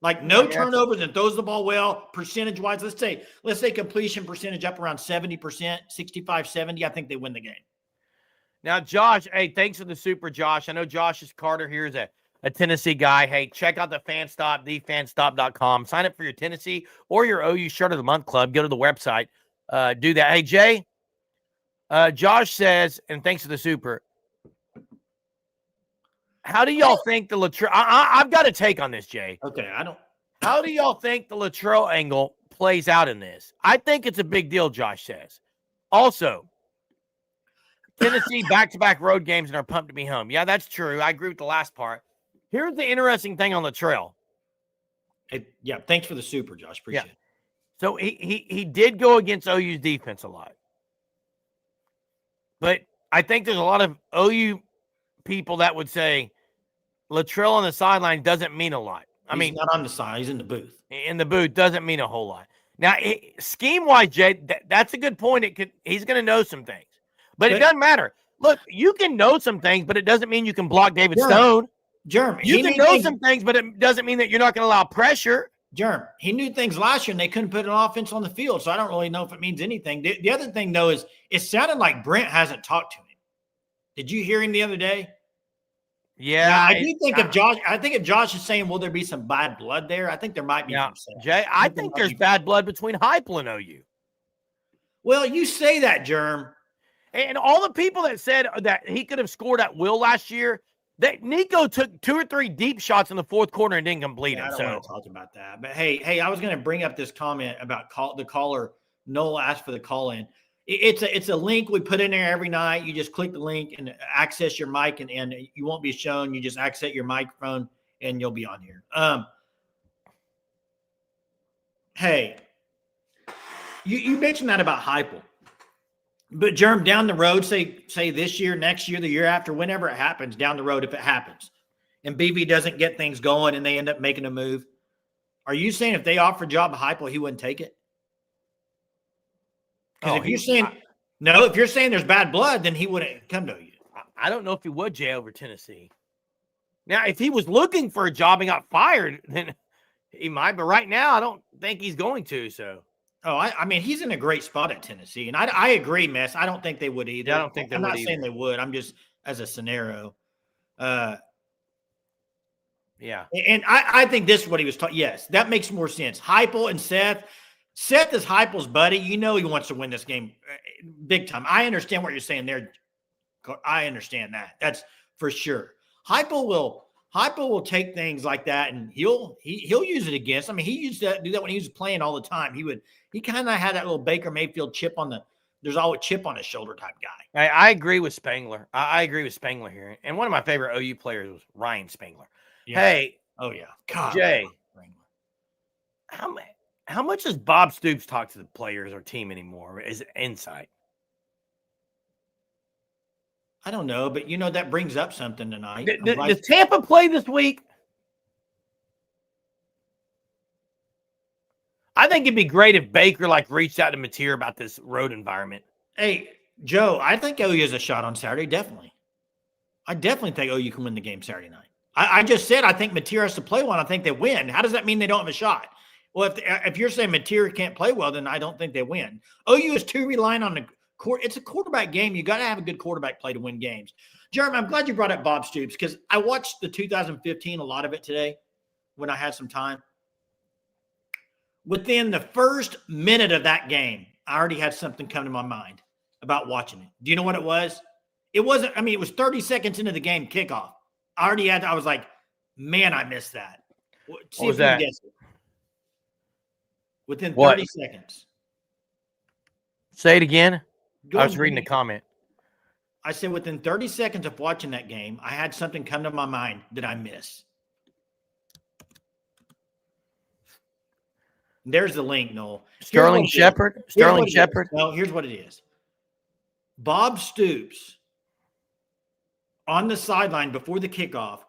Like, no turnovers and throws the ball well, percentage-wise. Let's say completion percentage up around 70%, 65, 70. I think they win the game. Now, Josh, hey, thanks for the super, Josh. I know Josh Carter here is a Tennessee guy. Hey, check out the FanStop, thefanstop.com. Sign up for your Tennessee or your OU Shirt of the Month Club. Go to the website. Do that. Hey, Jay, Josh says, and thanks for the super, how do y'all think the Latrell? I've got a take on this, Jay. Okay, How do y'all think the Latrell angle plays out in this? I think it's a big deal, Josh says. Also, Tennessee back-to-back road games and are pumped to be home. Yeah, that's true. I agree with the last part. Here's the interesting thing on Latrell. Yeah, thanks for the super, Josh. Appreciate it. So he did go against OU's defense a lot. But I think there's a lot of OU people that would say Latrell on the sideline doesn't mean a lot. He's not on the side. He's in the booth. In the booth doesn't mean a whole lot. Now, scheme-wise, Jay, that's a good point. He's going to know some things. But it doesn't matter. Look, you can know some things, but it doesn't mean you can block David Stone. Germ, you can know some things, but it doesn't mean that you're not going to allow pressure. Germ, he knew things last year, and they couldn't put an offense on the field, so I don't really know if it means anything. The other thing, though, is it sounded like Brent hasn't talked to him. Did you hear him the other day? Yeah, now, I do think if Josh is saying, will there be some bad blood there? I think there might be. Jay, I think there's bad blood between Heupel and OU. Well, you say that, Germ. And all the people that said that he could have scored at will last year, that Nico took 2 or 3 deep shots in the fourth quarter and didn't complete them. I don't want to talk about that. But hey, I was going to bring up this comment about the caller. Noel asked for the call in. It's a link we put in there every night. You just click the link and access your mic, and you won't be shown. You just access your microphone, and you'll be on here. Hey, you mentioned that about Heupel. But Germ, down the road, say this year, next year, the year after, whenever it happens, down the road, if it happens, and BV doesn't get things going and they end up making a move, are you saying if they offer a job to Heupel, he wouldn't take it? Because if you're saying there's bad blood, then he wouldn't come to you. I don't know if he would, Jay, over Tennessee. Now, if he was looking for a job and got fired, then he might. But right now, I don't think he's going to. So. Oh, I mean, he's in a great spot at Tennessee. And I agree, Mess. I don't think they would either. Yeah, I don't think they would either. I'm not saying they would. I'm just as a scenario. Yeah. And I think this is what he was talking. Yes, that makes more sense. Heupel and Seth. Seth is Heupel's buddy. You know he wants to win this game big time. I understand what you're saying there. I understand that. That's for sure. Heupel will take things like that and he'll use it against. I mean, he used to do that when he was playing all the time. He kind of had that little Baker Mayfield chip there's always chip on his shoulder type guy. I agree with Spangler. I agree with Spangler here. And one of my favorite OU players was Ryan Spangler. Yeah. Hey. Oh yeah. God, Jay. How much does Bob Stoops talk to the players or team anymore? Is it insight? I don't know, but that brings up something tonight. Does Tampa play this week? I think it'd be great if Baker reached out to Mateer about this road environment. Hey, Joe, I think OU has a shot on Saturday. Definitely. I definitely think OU can win the game Saturday night. I just said I think Mateer has to play well. I think they win. How does that mean they don't have a shot? Well, if you're saying Mateer can't play well, then I don't think they win. OU is too reliant on the court. It's a quarterback game. You got to have a good quarterback play to win games. Jeremy, I'm glad you brought up Bob Stoops because I watched the 2015, a lot of it today when I had some time. Within the first minute of that game, I already had something come to my mind about watching it. Do you know what it was? It was 30 seconds into the game kickoff. I was like, man, I missed that. See what was that? Guess it. Within 30 seconds. Say it again. I was reading the comment. I said within 30 seconds of watching that game, I had something come to my mind that I missed. There's the link, Noel. Sterling Shepard. Sterling Shepard. No, here's what it is. Bob Stoops on the sideline before the kickoff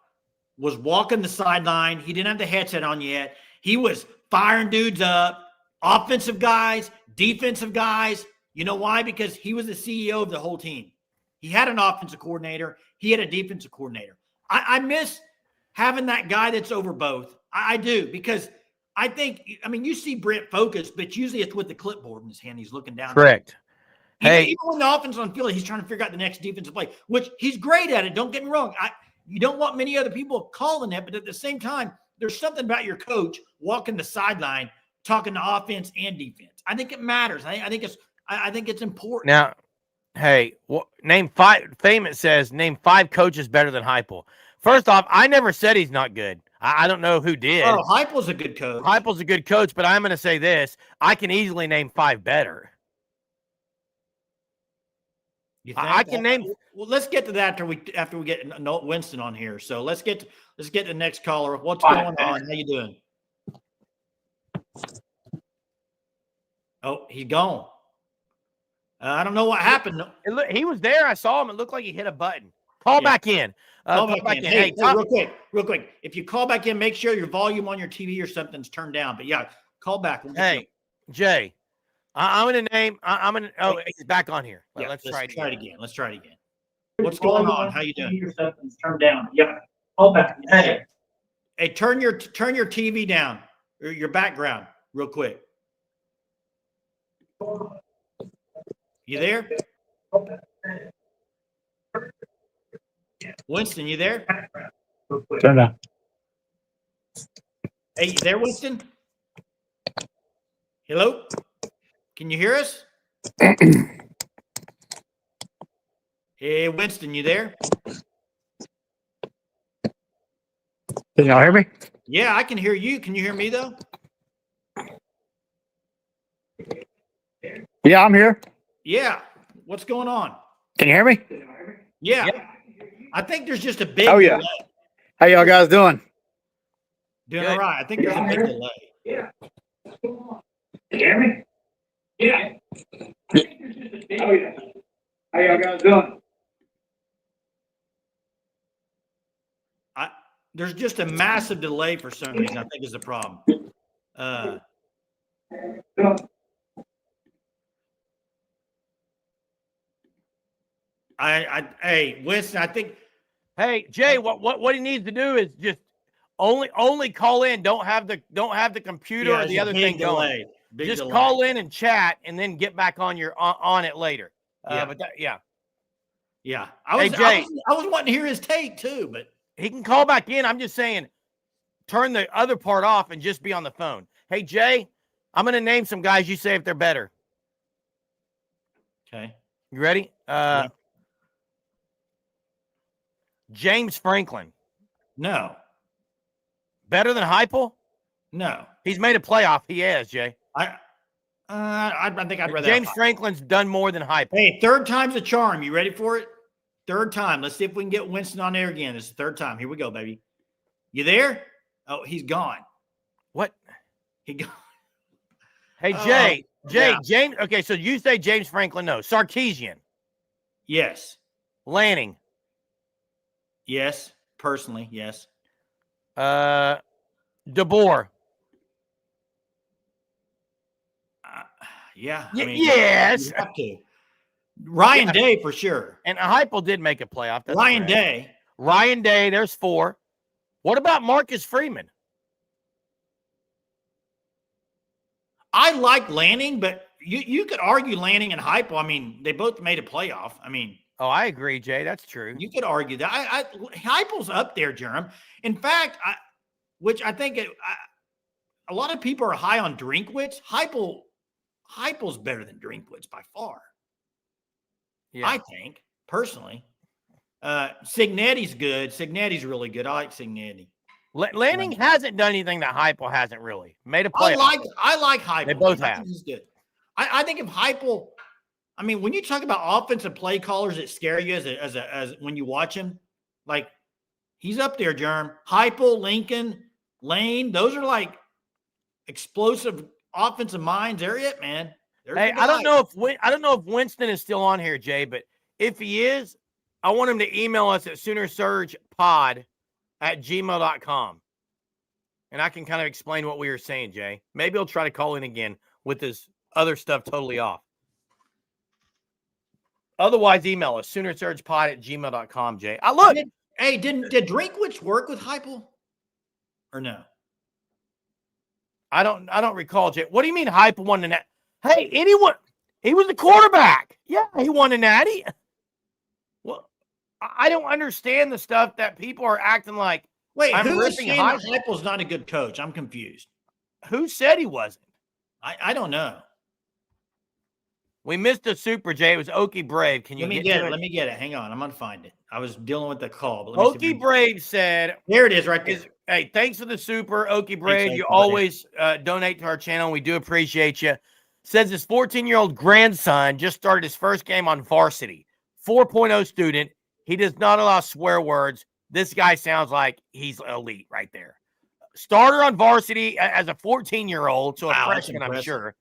was walking the sideline. He didn't have the headset on yet. He was firing dudes up, offensive guys, defensive guys. You know why? Because he was the CEO of the whole team. He had an offensive coordinator. He had a defensive coordinator. I miss having that guy that's over both. I do, because I think, you see Brent focus, but usually it's with the clipboard in his hand. He's looking down. Correct. Even when the offense on field, he's trying to figure out the next defensive play, which he's great at it. Don't get me wrong. You don't want many other people calling it, but at the same time, there's something about your coach walking the sideline, talking to offense and defense. I think it matters. I think it's important. Now, hey, name 5. Famous says name 5 coaches better than Heupel. First off, I never said he's not good. I don't know who did. Oh, Heupel's a good coach. Heupel's a good coach, but I'm going to say this: I can easily name 5 better. You think I can name. Well, let's get to that after we get Winston on here. So let's get to the next caller. What's going on? How you doing? Oh, he's gone. I don't know what happened. He was there. I saw him. It looked like he hit a button. Call back in. Call back in. Hey, real quick. If you call back in, make sure your volume on your TV or something's turned down. But yeah, call back. Hey, Jay, I'm going to name. I'm going to. Oh, he's back on here. Yeah, let's try it again. Let's try it again. What's going on? How you doing? Your something's turned down. Yeah, call back. Hey, turn your TV down or your background real quick. You there? Winston, you there? Turn down. Hey, you there, Winston? Hello? Can you hear us? Hey, Winston, you there? Can y'all hear me? Yeah, I can hear you. Can you hear me, though? Yeah, I'm here. Yeah. What's going on? Can you hear me? Yeah. I think there's just a big yeah. delay. How y'all guys doing? Doing all right. I think there's a big delay. Yeah. Can you hear me? Yeah. Oh, yeah. How y'all guys doing? There's just a massive delay for some reason, I think is the problem. Hey, Winston, I think. Hey, Jay, what he needs to do is just only call in. Don't have the computer or the other thing going. Just delay. Call in and chat, and then get back on it later. Yeah. I was wanting to hear his take too, but he can call back in. I'm just saying, turn the other part off and just be on the phone. Hey, Jay, I'm going to name some guys. You say if they're better. Okay. You ready? Yeah. James Franklin. No. Better than Heupel? No. He's made a playoff. He has, Jay. I think I'd rather. James Franklin's done more than Heupel. Hey, third time's a charm. You ready for it? Third time. Let's see if we can get Winston on air again. It's the third time. Here we go, baby. You there? Oh, he's gone. What? He gone. Hey, Jay. Yeah. James. Okay, so you say James Franklin, no. Sarkisian. Yes. Lanning. Yes. Personally, yes. DeBoer. Yeah. Yes. You have to. Ryan Day for sure. And Heupel did make a playoff. That's Ryan Day. Ryan Day, there's 4. What about Marcus Freeman? I like Lanning, but you could argue Lanning and Heupel. I mean, they both made a playoff. I mean, oh, I agree, Jay. That's true. You could argue that. Heupel's up there, Jerem. In fact, which I think a lot of people are high on Drinkwitz. Heupel's better than Drinkwitz by far. Yeah. I think, personally. Cignetti's good. Cignetti's really good. I like Cignetti. Lanning hasn't done anything that Heupel hasn't really made a play. I like Heupel. They both have. He's good. I think if Heupel, I mean, when you talk about offensive play callers that scare you as when you watch him, like he's up there, Jerm. Heupel, Lincoln, Lane, those are like explosive offensive minds. They're it, man. Hey, I don't know if Winston is still on here, Jay, but if he is, I want him to email us at SoonerSurgePod@gmail.com. And I can kind of explain what we were saying, Jay. Maybe he'll try to call in again with his other stuff totally off. Otherwise, email us SoonerSurgePod@gmail.com, Jay. Did Drinkwitz work with Heupel or no? I don't recall, Jay. What do you mean Heupel won the net? Hey, anyone? He was the quarterback. Yeah, he won the natty. Well, I don't understand the stuff that people are acting like. Wait, who is saying that Heupel's not a good coach? I'm confused. Who said he wasn't? I don't know. We missed a super, Jay. It was Okie Brave. Can you Let me get it. Hang on. I'm going to find it. I was dealing with the call. But Okie Brave said. There it is right there. Hey, thanks for the super, Okie Brave. You always donate to our channel. We do appreciate you. Says his 14-year-old grandson just started his first game on varsity. 4.0 student. He does not allow swear words. This guy sounds like he's elite right there. Starter on varsity as a 14-year-old, so a freshman, I'm sure.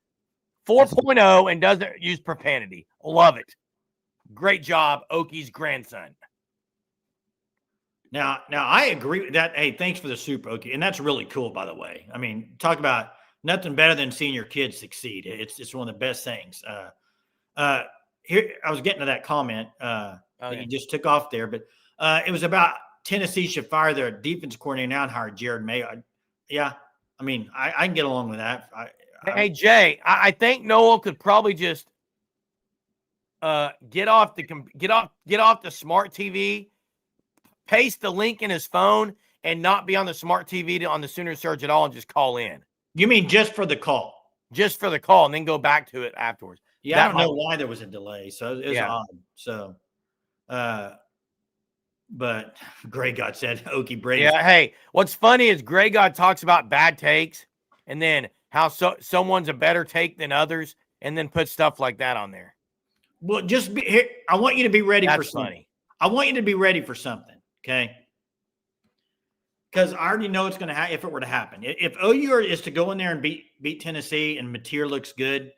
4.0 and doesn't use profanity. Love it. Great job, Okie's grandson. Now I agree with that. Hey, thanks for the soup, Okie. And that's really cool, by the way. I mean, talk about nothing better than seeing your kids succeed. It's one of the best things. Here I was getting to that comment that you just took off there, but it was about Tennessee should fire their defense coordinator now and hire Jared Mayo. Yeah, I mean, I can get along with that. Hey Jay, I think Noel could probably just get off the smart TV, paste the link in his phone, and not be on the smart TV on the Sooner Surge at all, and just call in. You mean just for the call? Just for the call, and then go back to it afterwards. Yeah, I don't know why there was a delay, so it was odd. So, but Greg God said Okie Brady. Yeah, hey, what's funny is Greg God talks about bad takes, and then how someone's a better take than others, and then put stuff like that on there. Well, just be here. I want you to be ready for something. Funny. I want you to be ready for something, okay? Because I already know it's going to happen if it were to happen. If OU is to go in there and beat Tennessee and Mateer looks good,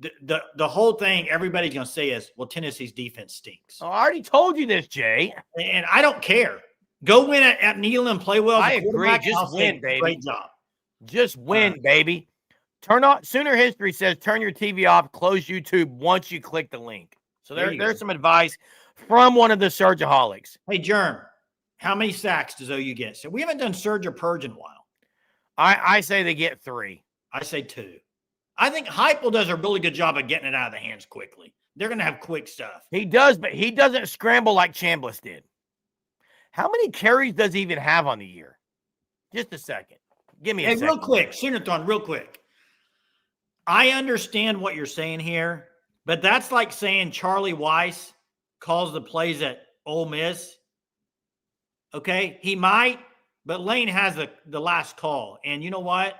the whole thing everybody's going to say is, well, Tennessee's defense stinks. Oh, I already told you this, Jay. And I don't care. Go win at Neyland and play well. I agree. Just win, baby. Great job. Just win, baby. Turn on Sooner History says turn your TV off, close YouTube once you click the link. So there's some advice from one of the Surgeaholics. Hey, Germ, how many sacks does OU get? So we haven't done Surge or Purge in a while. I say they get 3. I say 2. I think Heupel does a really good job of getting it out of the hands quickly. They're going to have quick stuff. He does, but he doesn't scramble like Chambliss did. How many carries does he even have on the year? Just a second. Give me a second. Real quick, Soonerthon, real quick. I understand what you're saying here, but that's like saying Charlie Weiss calls the plays at Ole Miss. Okay? He might, but Lane has the last call. And you know what?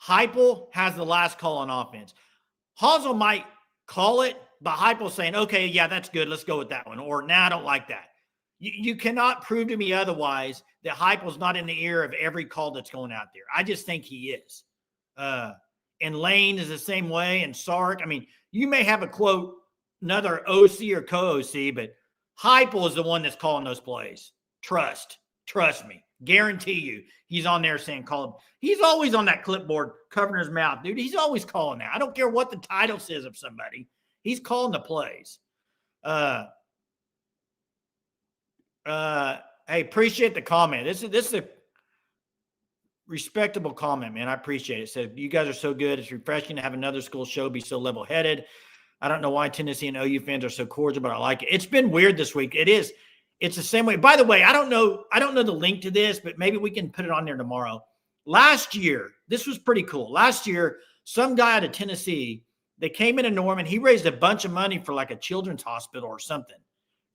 Heupel has the last call on offense. Hazel might call it, but Heupel's saying, okay, yeah, that's good. Let's go with that one. Or, nah, I don't like that. You cannot prove to me otherwise that Heupel's not in the ear of every call that's going out there. I just think he is. And Lane is the same way, and Sark. I mean, you may have a quote, another OC or co-OC, but Heupel is the one that's calling those plays. Trust me. Guarantee you, he's on there saying, call him. He's always on that clipboard covering his mouth, dude. He's always calling that. I don't care what the title says of somebody. He's calling the plays. Hey, appreciate the comment. This is a respectable comment, man. I appreciate it. Said, you guys are so good. It's refreshing to have another school show be so level-headed. I don't know why Tennessee and OU fans are so cordial, but I like it. It's been weird this week. It is. It's the same way. By the way, I don't know the link to this, but maybe we can put it on there tomorrow. Last year, this was pretty cool. Last year, some guy out of Tennessee, they came into Norman. He raised a bunch of money for like a children's hospital or something.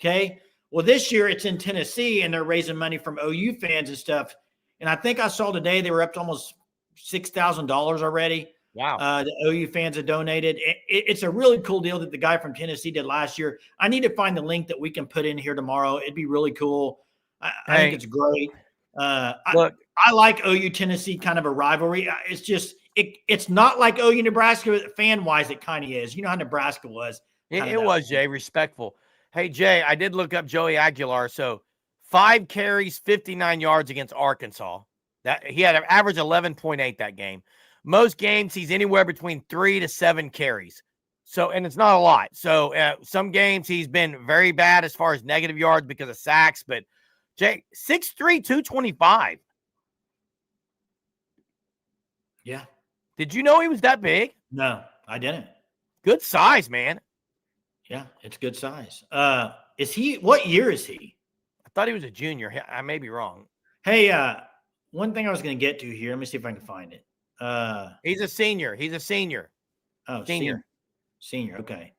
Okay. Well, this year it's in Tennessee and they're raising money from OU fans and stuff. And I think I saw today they were up to almost $6,000 already. Wow. The OU fans have donated. It's a really cool deal that the guy from Tennessee did last year. I need to find the link that we can put in here tomorrow. It'd be really cool. I think it's great. Look, I like OU Tennessee kind of a rivalry. It's just it's not like OU Nebraska fan wise. It kind of is. You know how Nebraska was. It was, Jay, respectful. Hey, Jay, I did look up Joey Aguilar. So 5 carries, 59 yards against Arkansas. That he had an average 11.8 that game. Most games he's anywhere between 3 to 7 carries. So, and it's not a lot. So some games he's been very bad as far as negative yards because of sacks. But Jay, 6'3", 225. Yeah. Did you know he was that big? No, I didn't. Good size, man. Yeah, it's good size. What year is he? I thought he was a junior. I may be wrong. Hey, one thing I was going to get to here. Let me see if I can find it. He's a senior. Oh, senior. Senior. Okay.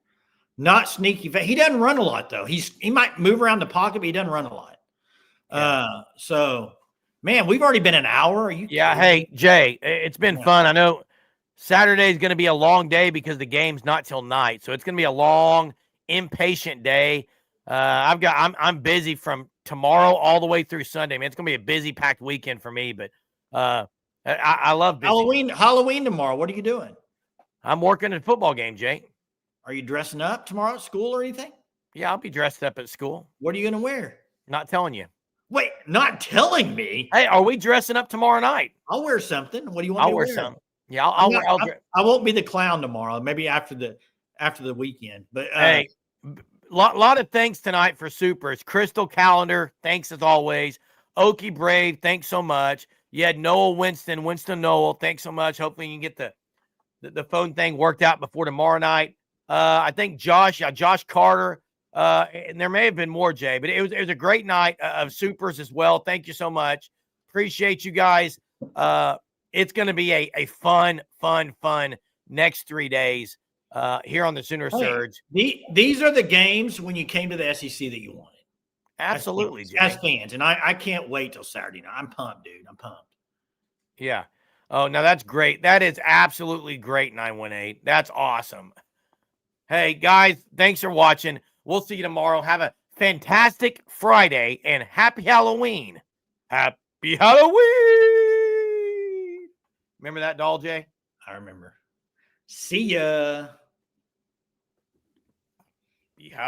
Not sneaky. He doesn't run a lot though. He might move around the pocket, but he doesn't run a lot. Yeah. So man, we've already been an hour. Are you? Yeah. Hey, Jay, it's been fun. I know Saturday is going to be a long day because the game's not till night. So it's going to be a long, impatient day. I'm busy from tomorrow all the way through Sunday, man. It's going to be a busy, packed weekend for me, but I love busy. Halloween tomorrow. What are you doing? I'm working at a football game, Jay. Are you dressing up tomorrow at school or anything? Yeah, I'll be dressed up at school. What are you going to wear? Not telling you. Wait, not telling me? Hey, are we dressing up tomorrow night? I'll wear something. What do you want me to I'll wear wear? some. Yeah, I won't be the clown tomorrow. Maybe after the weekend. But hey, lot of thanks tonight for Supers. Crystal Calendar, thanks as always. Okie Brave, thanks so much. You had Noel Winston Noel, thanks so much. Hopefully you can get the phone thing worked out before tomorrow night. I think Josh Carter, and there may have been more, Jay, but it was a great night of Supers as well. Thank you so much. Appreciate you guys. It's going to be a fun next 3 days here on the Sooner Surge. These are the games when you came to the SEC that you wanted. Absolutely, Jay. As fans, and I can't wait till Saturday night. I'm pumped, dude. I'm pumped. Yeah. Oh, now that's great. That is absolutely great, 918. That's awesome. Hey, guys, thanks for watching. We'll see you tomorrow. Have a fantastic Friday and happy Halloween. Happy Halloween. Remember that doll, Jay? I remember. See ya. Happy Halloween.